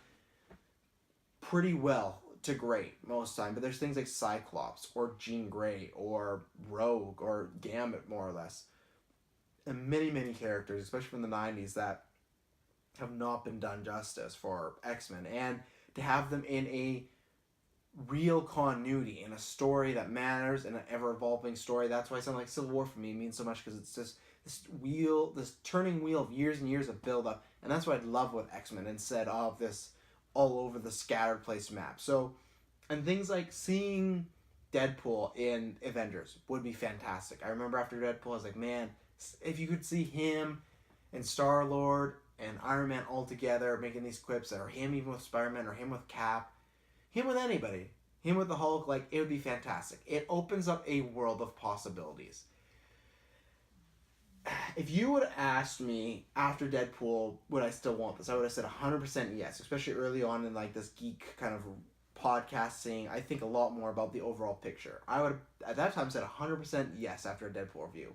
pretty well to great most of the time. But there's things like Cyclops or Jean Grey or Rogue or Gambit, more or less. And many, many characters, especially from the 90s, that have not been done justice for X-Men. And to have them in a real continuity, in a story that matters, in an ever-evolving story. That's why something like Civil War for me means so much, because it's just this turning wheel of years and years of build-up. And that's what I love with X-Men instead of this all over the scattered place map. So, and things like seeing Deadpool in Avengers would be fantastic. I remember after Deadpool, I was like, man, if you could see him and Star-Lord and Iron Man all together making these quips, or him even with Spider-Man, or him with Cap, him with anybody, him with the Hulk, like, it would be fantastic. It opens up a world of possibilities. If you would have asked me after Deadpool, would I still want this? I would have said 100% yes, especially early on in like this geek kind of podcasting. I think a lot more about the overall picture. I would have, at that time, said 100% yes after a Deadpool review.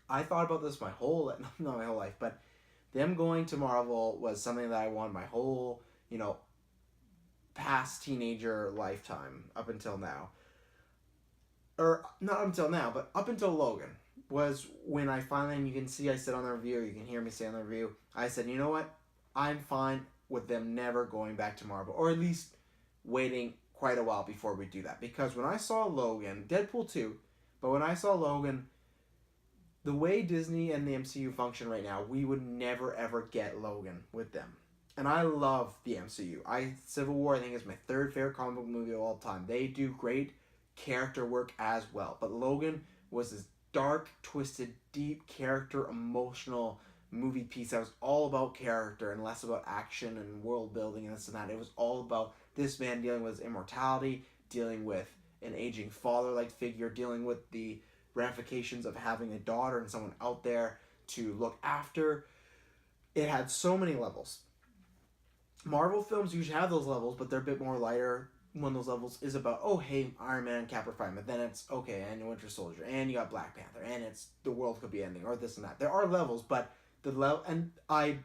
I thought about this my whole, not my whole life, but them going to Marvel was something that I wanted my whole, past teenager lifetime up until now. Or, not up until now, but up until Logan was when I finally, and you can see I said on the review, you can hear me say on the review, I said, you know what? I'm fine with them never going back to Marvel, or at least waiting quite a while before we do that. Because when I saw Logan, Deadpool 2, but when I saw Logan, the way Disney and the MCU function right now, we would never ever get Logan with them. And I love the MCU. Civil War, I think, is my third favorite comic book movie of all time. They do great character work as well. But Logan was this dark, twisted, deep character, emotional movie piece that was all about character and less about action and world building and this and that. It was all about this man dealing with his immortality, dealing with an aging father-like figure, dealing with the ramifications of having a daughter and someone out there to look after. It had so many levels. Marvel films usually have those levels, but they're a bit more lighter. One of those levels is about, oh, hey, Iron Man and Cap are fine, but then it's, okay, and Winter Soldier, and you got Black Panther, and it's the world could be ending, or this and that. There are levels, but the level, and I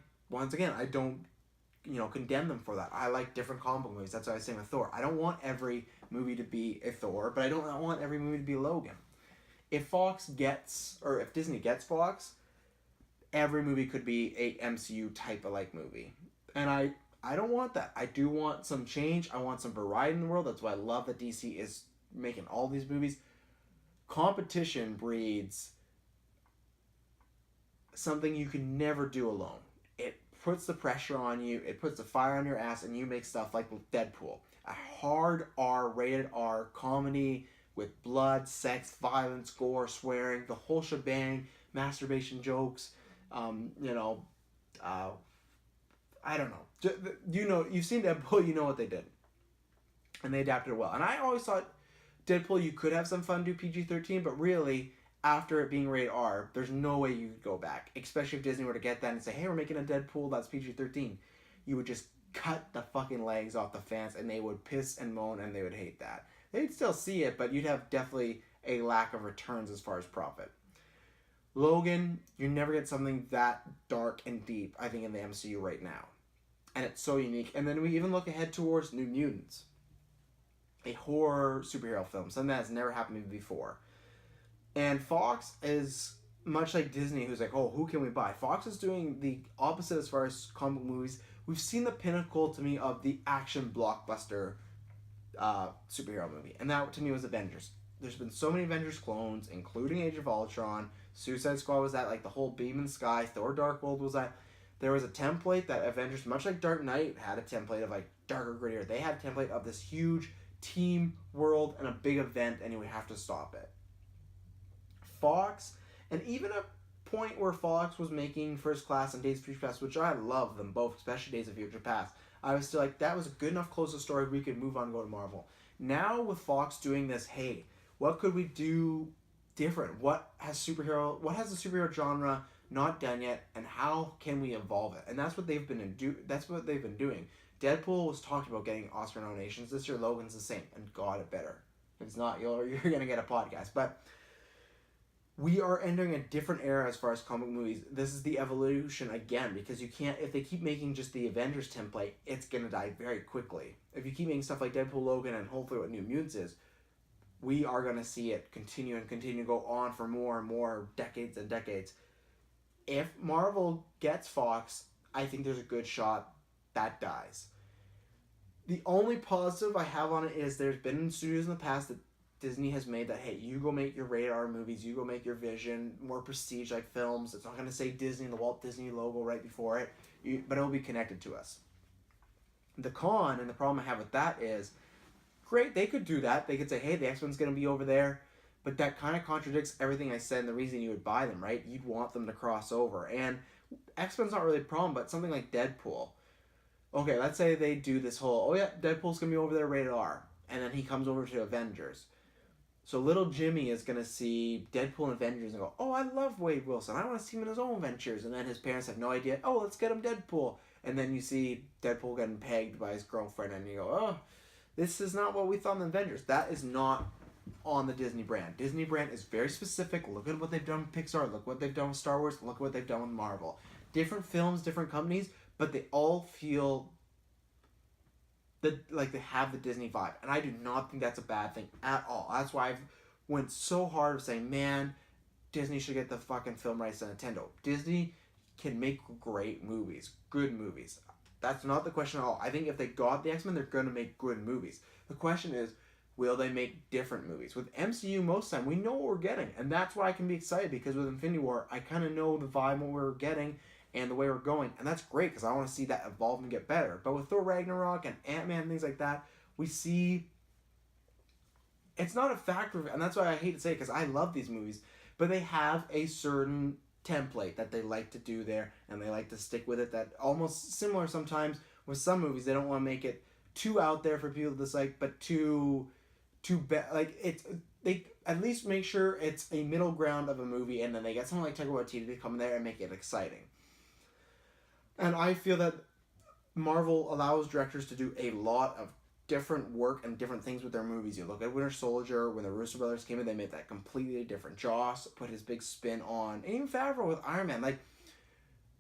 don't, condemn them for that. I like different comic book movies. That's what I was saying with Thor. I don't want every movie to be a Thor, but I don't want every movie to be Logan. If Disney gets Fox, every movie could be a MCU type of like movie. And I don't want that. I do want some change. I want some variety in the world. That's why I love that DC is making all these movies. Competition breeds something you can never do alone. It puts the pressure on you. It puts the fire on your ass, and you make stuff like Deadpool. A hard R, rated R comedy with blood, sex, violence, gore, swearing, the whole shebang, masturbation jokes, I don't know. You've seen Deadpool, you know what they did. And they adapted it well. And I always thought Deadpool, you could have some fun, do PG-13, but really, after it being rated R, there's no way you could go back. Especially if Disney were to get that and say, hey, we're making a Deadpool that's PG-13. You would just cut the fucking legs off the fans, and they would piss and moan, and they would hate that. They'd still see it, but you'd have definitely a lack of returns as far as profit. Logan, you never get something that dark and deep, I think, in the MCU right now. And it's so unique. And then we even look ahead towards New Mutants, a horror superhero film, something that has never happened before. And Fox is much like Disney, who's like, oh, who can we buy? Fox is doing the opposite as far as comic movies. We've seen the pinnacle, to me, of the action blockbuster superhero movie. And that, to me, was Avengers. There's been so many Avengers clones, including Age of Ultron. Suicide Squad was that, like the whole Beam in the Sky. Thor Dark World was that. There was a template that Avengers, much like Dark Knight, had a template of like darker, grittier. They had a template of this huge team world and a big event, and you would have to stop it. Fox, and even a point where Fox was making First Class and Days of Future Past, which I love them both, especially Days of Future Past. I was still like, that was a good enough close to story we could move on and go to Marvel. Now with Fox doing this, hey, What could we do different? What has the superhero genre not done yet, and how can we evolve it? And that's what they've been doing. Deadpool was talking about getting Oscar nominations this year. Logan's the same, and God, it better. If it's not, you're gonna get a podcast. But we are entering a different era as far as comic movies. This is the evolution again, because you can't, if they keep making just the Avengers template, it's gonna die very quickly. If you keep making stuff like Deadpool, Logan, and hopefully what New Mutants is, we are gonna see it continue to go on for more and more decades and decades. If Marvel gets Fox, I think there's a good shot that dies. The only positive I have on it is there's been studios in the past that Disney has made that, hey, you go make your Rated R movies, you go make your Vision, more prestige like films. It's not going to say Disney, the Walt Disney logo right before it, but it'll be connected to us. The con and the problem I have with that is, great, they could do that. They could say, hey, the X-Men's going to be over there, but that kind of contradicts everything I said and the reason you would buy them, right? You'd want them to cross over. And X-Men's not really a problem, but something like Deadpool. Okay, let's say they do this whole, oh yeah, Deadpool's going to be over there Rated R, and then he comes over to Avengers. So little Jimmy is going to see Deadpool and Avengers and go, oh, I love Wade Wilson. I want to see him in his own ventures. And then his parents have no idea, oh, let's get him Deadpool. And then you see Deadpool getting pegged by his girlfriend and you go, oh, this is not what we thought in the Avengers. That is not on the Disney brand. Disney brand is very specific. Look at what they've done with Pixar. Look what they've done with Star Wars. Look what they've done with Marvel. Different films, different companies, but they all feel like they have the Disney vibe. And I do not think that's a bad thing at all. That's why I've went so hard of saying, man, Disney should get the fucking film rights to Nintendo. Disney can make great movies. Good movies. That's not the question at all. I think if they got the X-Men, they're going to make good movies. The question is, will they make different movies? With MCU, most of the time, we know what we're getting. And that's why I can be excited, because with Infinity War, I kind of know the vibe, what we're getting, and the way we're going. And that's great, because I want to see that evolve and get better. But with Thor Ragnarok and Ant-Man and things like that, we see it's not a factor, and that's why I hate to say it, because I love these movies, but they have a certain template that they like to do there, and they like to stick with it. That almost similar sometimes with some movies. They don't want to make it too out there for people to dislike, but they at least make sure it's a middle ground of a movie, and then they get someone like Taika Waititi to come there and make it exciting. And I feel that Marvel allows directors to do a lot of different work and different things with their movies. You look at Winter Soldier, when the Russo brothers came in, they made that completely different. Joss put his big spin on, and even Favreau with Iron Man. Like,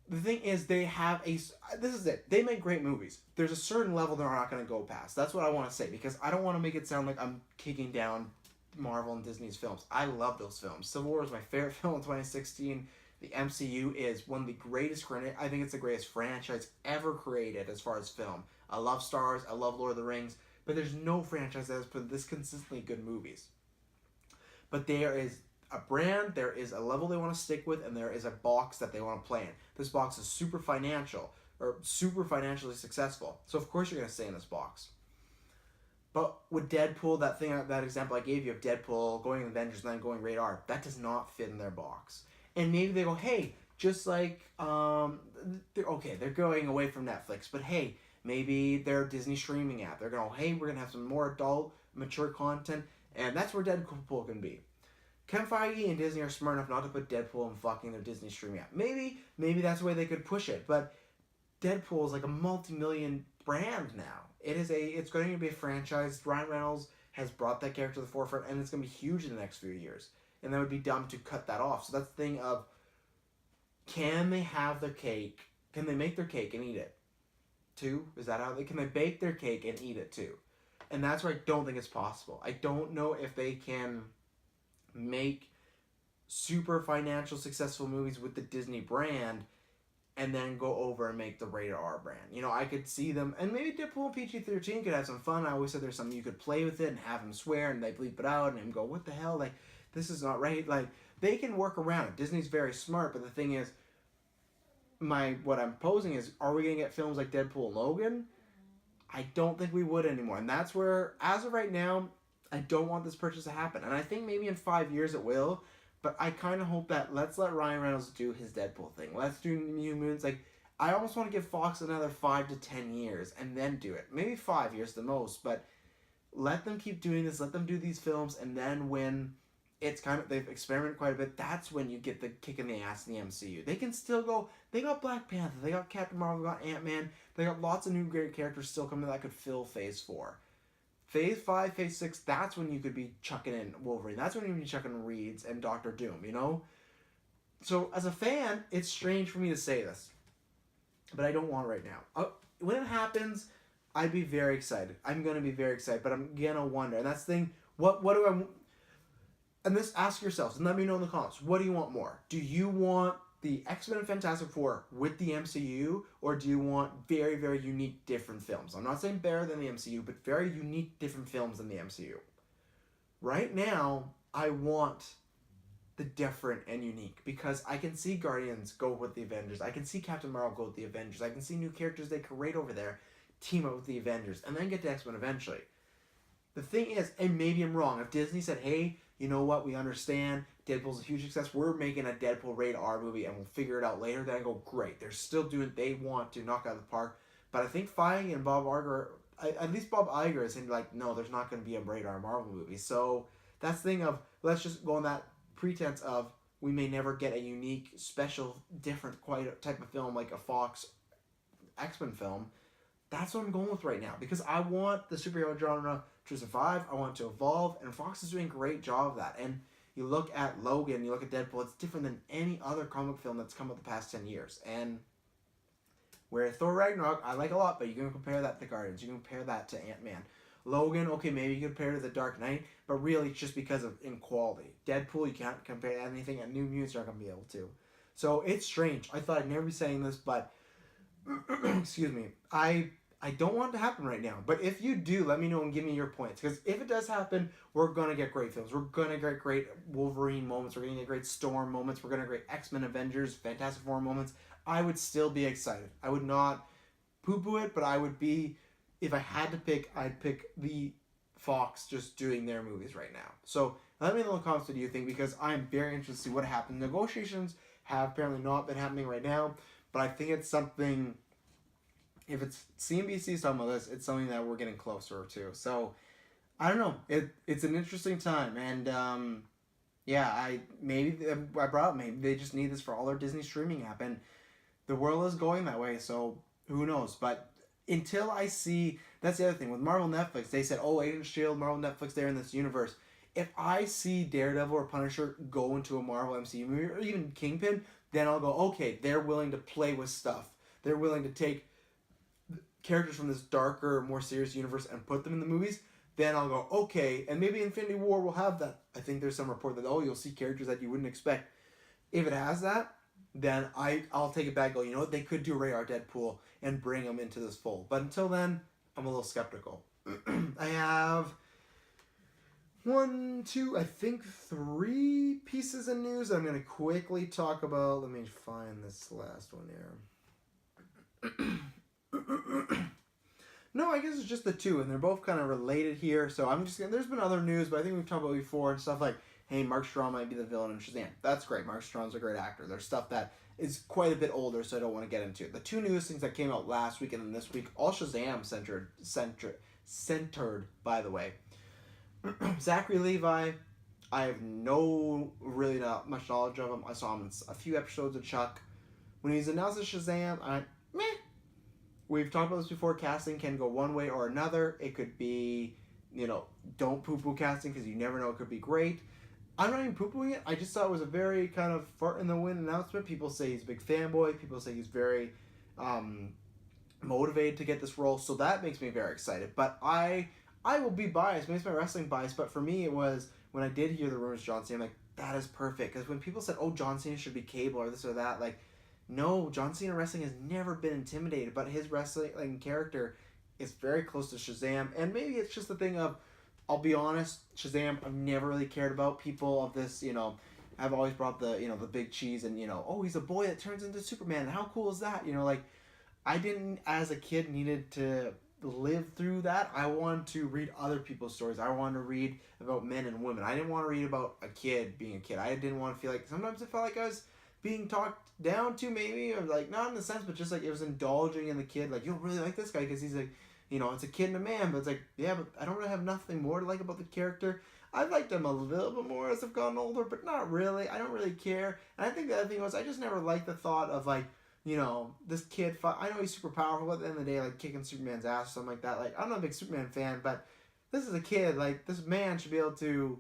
the thing is, they have this is it. They make great movies. There's a certain level they're not going to go past. That's what I want to say, because I don't want to make it sound like I'm kicking down Marvel and Disney's films. I love those films. Civil War is my favorite film in 2016. The MCU is one of the greatest, I think it's the greatest franchise ever created as far as film. I love Star Wars, I love Lord of the Rings, but there's no franchise that has put this consistently good movies. But there is a brand, there is a level they want to stick with, and there is a box that they want to play in. This box is super financially successful. So of course you're going to stay in this box. But with Deadpool, that example I gave you of Deadpool going to Avengers and then going Rated R, that does not fit in their box. And maybe they go, hey, just like, they're going away from Netflix, but hey, maybe they're a Disney streaming app. They're going, hey, we're going to have some more adult, mature content, and that's where Deadpool can be. Kevin Feige and Disney are smart enough not to put Deadpool in fucking their Disney streaming app. Maybe that's the way they could push it, but Deadpool is like a multi-million brand now. It's going to be a franchise. Ryan Reynolds has brought that character to the forefront, and it's going to be huge in the next few years. And that would be dumb to cut that off. So that's the thing of, can they have their cake? Can they make their cake and eat it? Too? Is that how can they bake their cake and eat it too? And that's where I don't think it's possible. I don't know if they can make super financial successful movies with the Disney brand and then go over and make the Rated R brand. You know, I could see them, and maybe Deadpool PG-13 could have some fun. I always said there's something you could play with it and have him swear and they bleep it out and him go, what the hell? Like, this is not right. Like, they can work around it. Disney's very smart, but the thing is, what I'm posing is, are we going to get films like Deadpool and Logan? I don't think we would anymore. And that's where, as of right now, I don't want this purchase to happen. And I think maybe in 5 years it will, but I kind of hope that, let's let Ryan Reynolds do his Deadpool thing. Let's do New Mutants. Like, I almost want to give Fox another 5 to 10 years and then do it. Maybe 5 years the most, but let them keep doing this, let them do these films, and then when it's kind of, they've experimented quite a bit, that's when you get the kick in the ass in the MCU. They can still go, they got Black Panther, they got Captain Marvel, they got Ant-Man, they got lots of new great characters still coming that could fill Phase 4. Phase 5, Phase 6, that's when you could be chucking in Wolverine. That's when you would be chucking Reeds and Doctor Doom, you know? So, as a fan, it's strange for me to say this. But I don't want it right now. When it happens, I'd be very excited. I'm going to be very excited, but I'm going to wonder. And that's the thing, what do I... And this, ask yourselves, and let me know in the comments, what do you want more? Do you want the X-Men and Fantastic Four with the MCU, or do you want very, very unique, different films? I'm not saying better than the MCU, but very unique, different films than the MCU. Right now, I want the different and unique, because I can see Guardians go with the Avengers. I can see Captain Marvel go with the Avengers. I can see new characters they create over there team up with the Avengers, and then get to X-Men eventually. The thing is, and maybe I'm wrong, if Disney said, hey, you know what, we understand, Deadpool's a huge success, we're making a Deadpool rated R movie and we'll figure it out later, then I go, great, they're still doing, they want to knock out of the park. But I think Feige and Bob Iger, at least Bob Iger is saying, like, no, there's not going to be a rated R Marvel movie. So that's the thing of, let's just go on that pretense of, we may never get a unique, special, different quite type of film like a Fox X-Men film. That's what I'm going with right now, because I want the superhero genre to survive, I want it to evolve, and Fox is doing a great job of that. And you look at Logan, you look at Deadpool, it's different than any other comic film that's come out the past 10 years. And where Thor Ragnarok, I like a lot, but you can compare that to Guardians, you can compare that to Ant-Man. Logan, okay, maybe you can compare it to The Dark Knight, but really it's just because of inequality. Deadpool, you can't compare to anything, and New Mutants aren't going to be able to. So it's strange. I thought I'd never be saying this, but excuse me, I don't want it to happen right now. But if you do, let me know and give me your points. Because if it does happen, we're going to get great films. We're going to get great Wolverine moments. We're going to get great Storm moments. We're going to get great X-Men, Avengers, Fantastic Four moments. I would still be excited. I would not poo-poo it, but I would be, if I had to pick, I'd pick the Fox just doing their movies right now. So let me know in the comments what you think, because I'm very interested to see what happens. Negotiations have apparently not been happening right now, but I think it's something... If it's CNBC's talking about this, it's something that we're getting closer to. So, I don't know. It's an interesting time. And, yeah, I brought up, maybe they just need this for all their Disney streaming app. And the world is going that way, so who knows. But until I see... That's the other thing. With Marvel Netflix, they said, oh, Agent Shield, Marvel Netflix, they're in this universe. If I see Daredevil or Punisher go into a Marvel MCU movie, or even Kingpin, then I'll go, okay, they're willing to play with stuff. They're willing to take characters from this darker, more serious universe and put them in the movies, then I'll go, okay, and maybe Infinity War will have that. I think there's some report that, oh, you'll see characters that you wouldn't expect. If it has that, then I'll take it back and go, you know what, they could do Ray R. Deadpool and bring them into this fold. But until then, I'm a little skeptical. I have 3 pieces of news I'm going to quickly talk about. Let me find this last one here. No, I guess it's just the 2, and they're both kind of related here. So I'm just gonna, there's been other news, but I think we've talked about before and stuff like, hey, Mark Strong might be the villain in Shazam. That's great. Mark Strong's a great actor. There's stuff that is quite a bit older, so I don't want to get into it. The 2 newest things that came out last week and then this week, all Shazam centered, by the way. Zachary Levi, I have really not much knowledge of him. I saw him in a few episodes of Chuck. When he's announced as Shazam, I went, meh. We've talked about this before. Casting can go one way or another. It could be, don't poo-poo casting because you never know. It could be great. I'm not even poo-pooing it. I just thought it was a very kind of fart in the wind announcement. People say he's a big fanboy. People say he's very motivated to get this role. So that makes me very excited. But I will be biased. Maybe it's my wrestling bias. But for me, it was when I did hear the rumors of John Cena, I'm like, that is perfect. Because when people said, oh, John Cena should be Cable or this or that, like, no, John Cena wrestling has never been intimidated, but his wrestling character is very close to Shazam, and maybe it's just the thing of, I'll be honest, Shazam, I've never really cared about. People of this, I've always brought the, the big cheese and, oh, he's a boy that turns into Superman, and how cool is that? I didn't, as a kid, needed to live through that. I wanted to read other people's stories. I wanted to read about men and women. I didn't want to read about a kid being a kid. I didn't want to feel like, sometimes it felt like I was being talked down to, maybe, or like not in the sense, but just like it was indulging in the kid, like, you don't really like this guy because he's like you know, it's a kid and a man, but it's like, yeah, but I don't really have nothing more to like about the character. I've liked him a little bit more as I've gotten older, but not really. I don't really care. And I think the other thing was I just never liked the thought of like, you know, this kid. I know he's super powerful, but at the end of the day, like kicking Superman's ass or something like that. Like I'm not a big Superman fan, but this is a kid. Like this man should be able to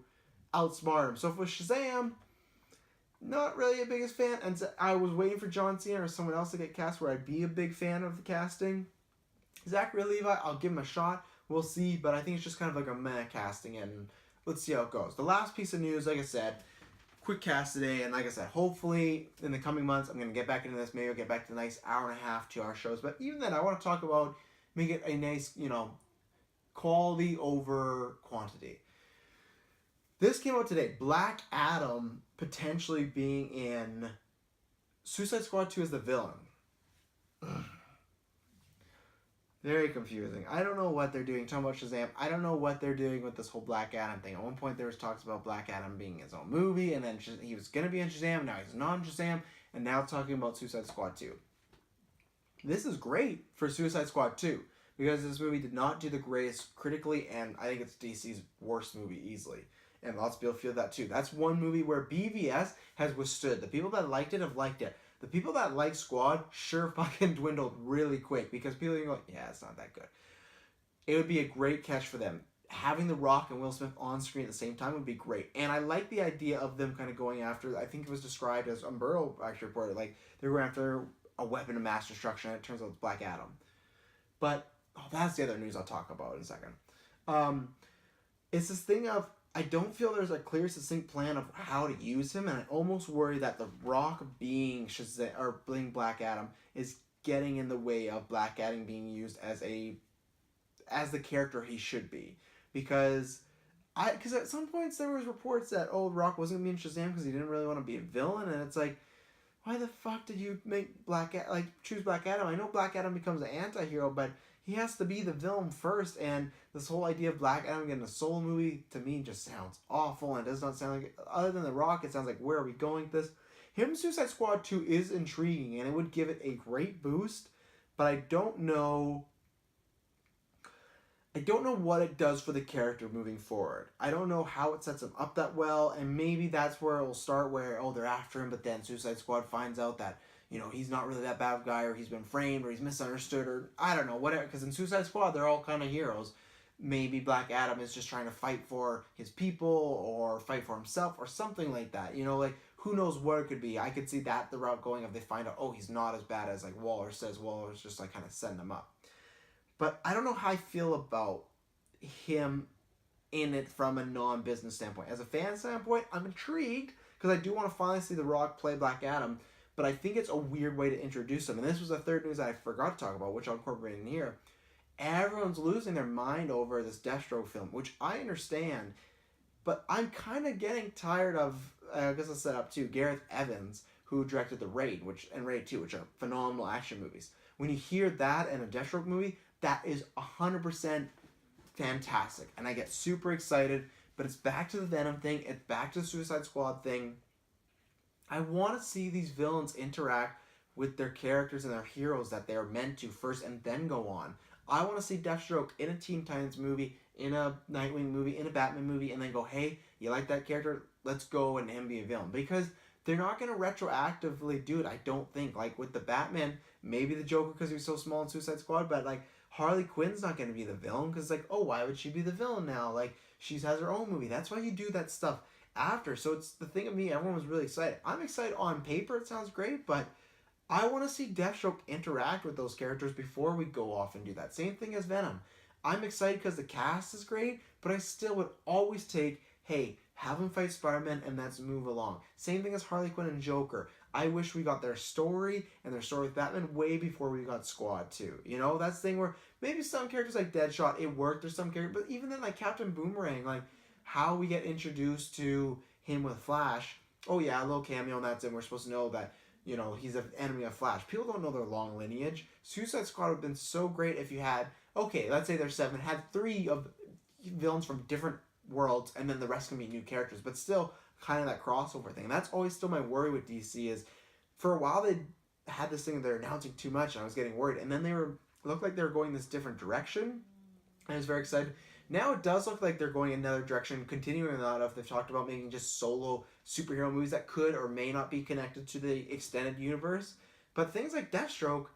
outsmart him. So if it was Shazam, not really a biggest fan. And so I was waiting for John Cena or someone else to get cast where I'd be a big fan of the casting. Zachary Levi, I'll give him a shot. We'll see, but I think it's just kind of like a meh casting, and let's see how it goes. The last piece of news, like I said, quick cast today, and like I said, hopefully in the coming months, I'm going to get back into this. Maybe I'll get back to the nice hour and a half, 2 hour shows. But even then, I want to talk about make it a nice, you know, quality over quantity. This came out today. Black Adam potentially being in Suicide Squad 2 as the villain. Very confusing. I don't know what they're doing. Talking about Shazam, I don't know what they're doing with this whole Black Adam thing. At one point, there was talks about Black Adam being his own movie, and then he was going to be in Shazam, now he's not in Shazam, and now talking about Suicide Squad 2. This is great for Suicide Squad 2, because this movie did not do the greatest critically, and I think it's DC's worst movie easily. And lots of people feel that too. That's one movie where BVS has withstood. The people that liked it have liked it. The people that like Squad sure fucking dwindled really quick because people are like, yeah, it's not that good. It would be a great catch for them. Having The Rock and Will Smith on screen at the same time would be great. And I like the idea of them kind of going after, I think it was described as Umbrella actually reported, like they're going after a weapon of mass destruction, and it turns out it's Black Adam. But, that's the other news I'll talk about in a second. It's this thing of, I don't feel there's a clear, succinct plan of how to use him, and I almost worry that The Rock being Shazam or being Black Adam is getting in the way of Black Adam being used as the character he should be, because at some points there was reports that The Rock wasn't being Shazam because he didn't really want to be a villain, and it's like, why the fuck did you make choose Black Adam? I know Black Adam becomes an anti-hero, but he has to be the villain first, and this whole idea of Black Adam getting a solo movie, to me, just sounds awful, and it does not sound like, other than The Rock, it sounds like, where are we going with this? Him Suicide Squad 2 is intriguing, and it would give it a great boost, but I don't know what it does for the character moving forward. I don't know how it sets him up that well, and maybe that's where it will start where, they're after him, but then Suicide Squad finds out that, you know, he's not really that bad guy, or he's been framed, or he's misunderstood, or I don't know, whatever, because in Suicide Squad, they're all kind of heroes. Maybe Black Adam is just trying to fight for his people, or fight for himself, or something like that. You know, like, who knows what it could be. I could see that the route going if they find out, he's not as bad as, like, Waller says. Waller's just, like, kind of setting him up. But I don't know how I feel about him in it from a non-business standpoint. As a fan standpoint, I'm intrigued, because I do want to finally see The Rock play Black Adam, but I think it's a weird way to introduce him. And this was the third news that I forgot to talk about, which I'll incorporate in here. Everyone's losing their mind over this Deathstroke film, which I understand, but I'm kind of getting tired of, I guess I'll set up too, Gareth Evans, who directed The Raid, and Raid 2, which are phenomenal action movies. When you hear that in a Deathstroke movie, that is 100% fantastic, and I get super excited, but it's back to the Venom thing, it's back to the Suicide Squad thing. I want to see these villains interact with their characters and their heroes that they're meant to first and then go on. I want to see Deathstroke in a Teen Titans movie, in a Nightwing movie, in a Batman movie, and then go, hey, you like that character? Let's go and him be a villain. Because they're not going to retroactively do it, I don't think. Like, with the Batman, maybe the Joker because he was so small in Suicide Squad, but, like, Harley Quinn's not going to be the villain because, like, why would she be the villain now? Like, she has her own movie. That's why you do that stuff after. So it's the thing of me, everyone was really excited. I'm excited on paper, it sounds great, but I want to see Deathstroke interact with those characters before we go off and do that. Same thing as Venom. I'm excited because the cast is great, but I still would always take, hey, have him fight Spider-Man and let's move along. Same thing as Harley Quinn and Joker. I wish we got their story and their story with Batman way before we got Squad 2. You know, that's the thing where maybe some characters like Deadshot, it worked, or some characters, but even then, like Captain Boomerang, like how we get introduced to him with Flash, a little cameo and that's it. We're supposed to know that, you know, he's an enemy of Flash. People don't know their long lineage. Suicide Squad would have been so great if you had, let's say there's 7, had 3 of villains from different worlds, and then the rest can be new characters, but still kind of that crossover thing. And that's always still my worry with DC is, for a while they had this thing, they're announcing too much, and I was getting worried. And then they were It looked like they were going this different direction. I was very excited. Now it does look like they're going another direction, continuing that of they've talked about making just solo superhero movies that could or may not be connected to the extended universe. But things like Deathstroke,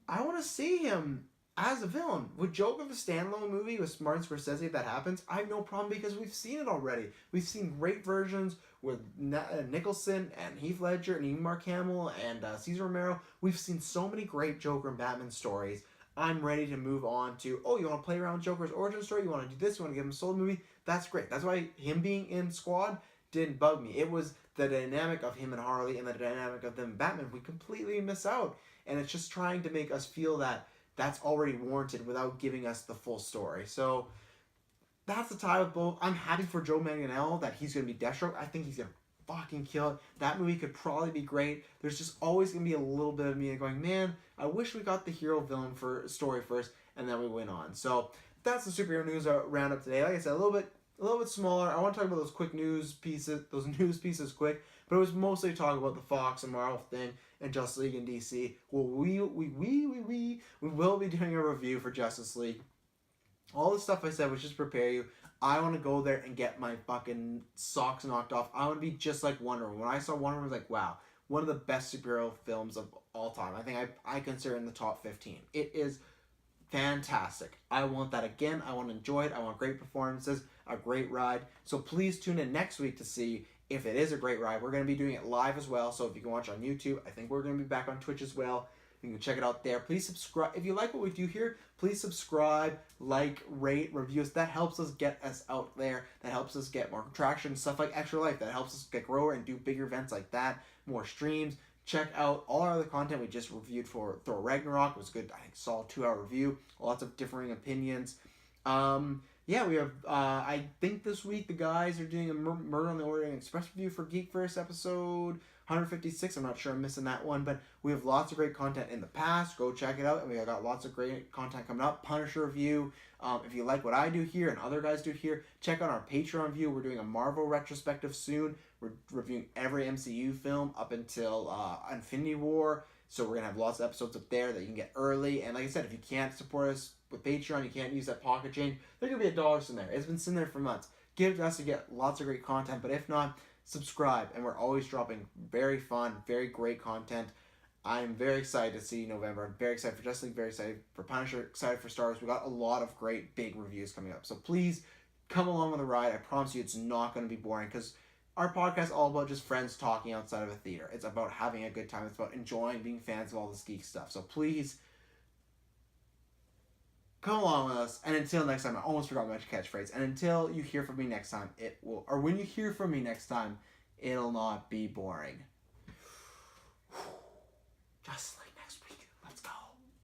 I want to see him as a villain. Would Joker the standalone movie with Martin Scorsese if that happens? I have no problem because we've seen it already. We've seen great versions with Nicholson and Heath Ledger and even Mark Hamill and Cesar Romero. We've seen so many great Joker and Batman stories. I'm ready to move on to, oh, you want to play around with Joker's origin story? You want to do this? You want to give him a solo movie? That's great. That's why him being in Squad didn't bug me. It was the dynamic of him and Harley and the dynamic of them and Batman we completely miss out. And it's just trying to make us feel that that's already warranted without giving us the full story. So that's the tie with both. I'm happy for Joe Manganiello that he's going to be Deathstroke. I think he's going to fucking kill it. That movie could probably be great. There's just always going to be a little bit of me going, man, I wish we got the hero villain for story first and then we went on. So that's the superhero news roundup today. Like I said, a little bit smaller. I want to talk about those news pieces quick, but it was mostly talk about the Fox and Marvel thing and Justice League and DC. Well, we will be doing a review for Justice League. All the stuff I said was just prepare you. I want to go there and get my fucking socks knocked off. I want to be just like Wonder Woman. When I saw Wonder Woman, I was like, wow, one of the best superhero films of all time. I think I consider it in the top 15. It is fantastic. I want that again. I want to enjoy it. I want great performances, a great ride. So please tune in next week to see if it is a great ride. We're going to be doing it live as well. So if you can watch on YouTube, I think we're going to be back on Twitch as well. You can check it out there. Please subscribe. If you like what we do here, please subscribe, like, rate, review us. That helps us get us out there. That helps us get more traction, stuff like Extra Life. That helps us get grower and do bigger events like that, more streams. Check out all our other content we just reviewed for Thor Ragnarok. It was a good, I think, solid 2-hour review. Lots of differing opinions. Yeah, we have, I think this week the guys are doing a Murder on the Orient Express review for Geek First episode 156. I'm not sure I'm missing that one, but we have lots of great content in the past. Go check it out. And we got lots of great content coming up. Punisher review. If you like what I do here and other guys do here, check out our Patreon view. We're doing a Marvel retrospective soon. We're reviewing every MCU film up until Infinity War. So we're going to have lots of episodes up there that you can get early. And like I said, if you can't support us with Patreon, you can't use that pocket change, there's going to be $1 in there. It's been sitting there for months. Give it to us to get lots of great content. But if not, subscribe. And we're always dropping very fun, very great content. I'm very excited to see November. I'm very excited for Justice League, very excited for Punisher, excited for Star Wars. We got a lot of great big reviews coming up. So please come along with the ride. I promise you it's not going to be boring because our podcast is all about just friends talking outside of a theater. It's about having a good time. It's about enjoying being fans of all this geek stuff. So please come along with us. And until next time, I almost forgot my catchphrase. And until you hear from me next time, when you hear from me next time, it'll not be boring. Just like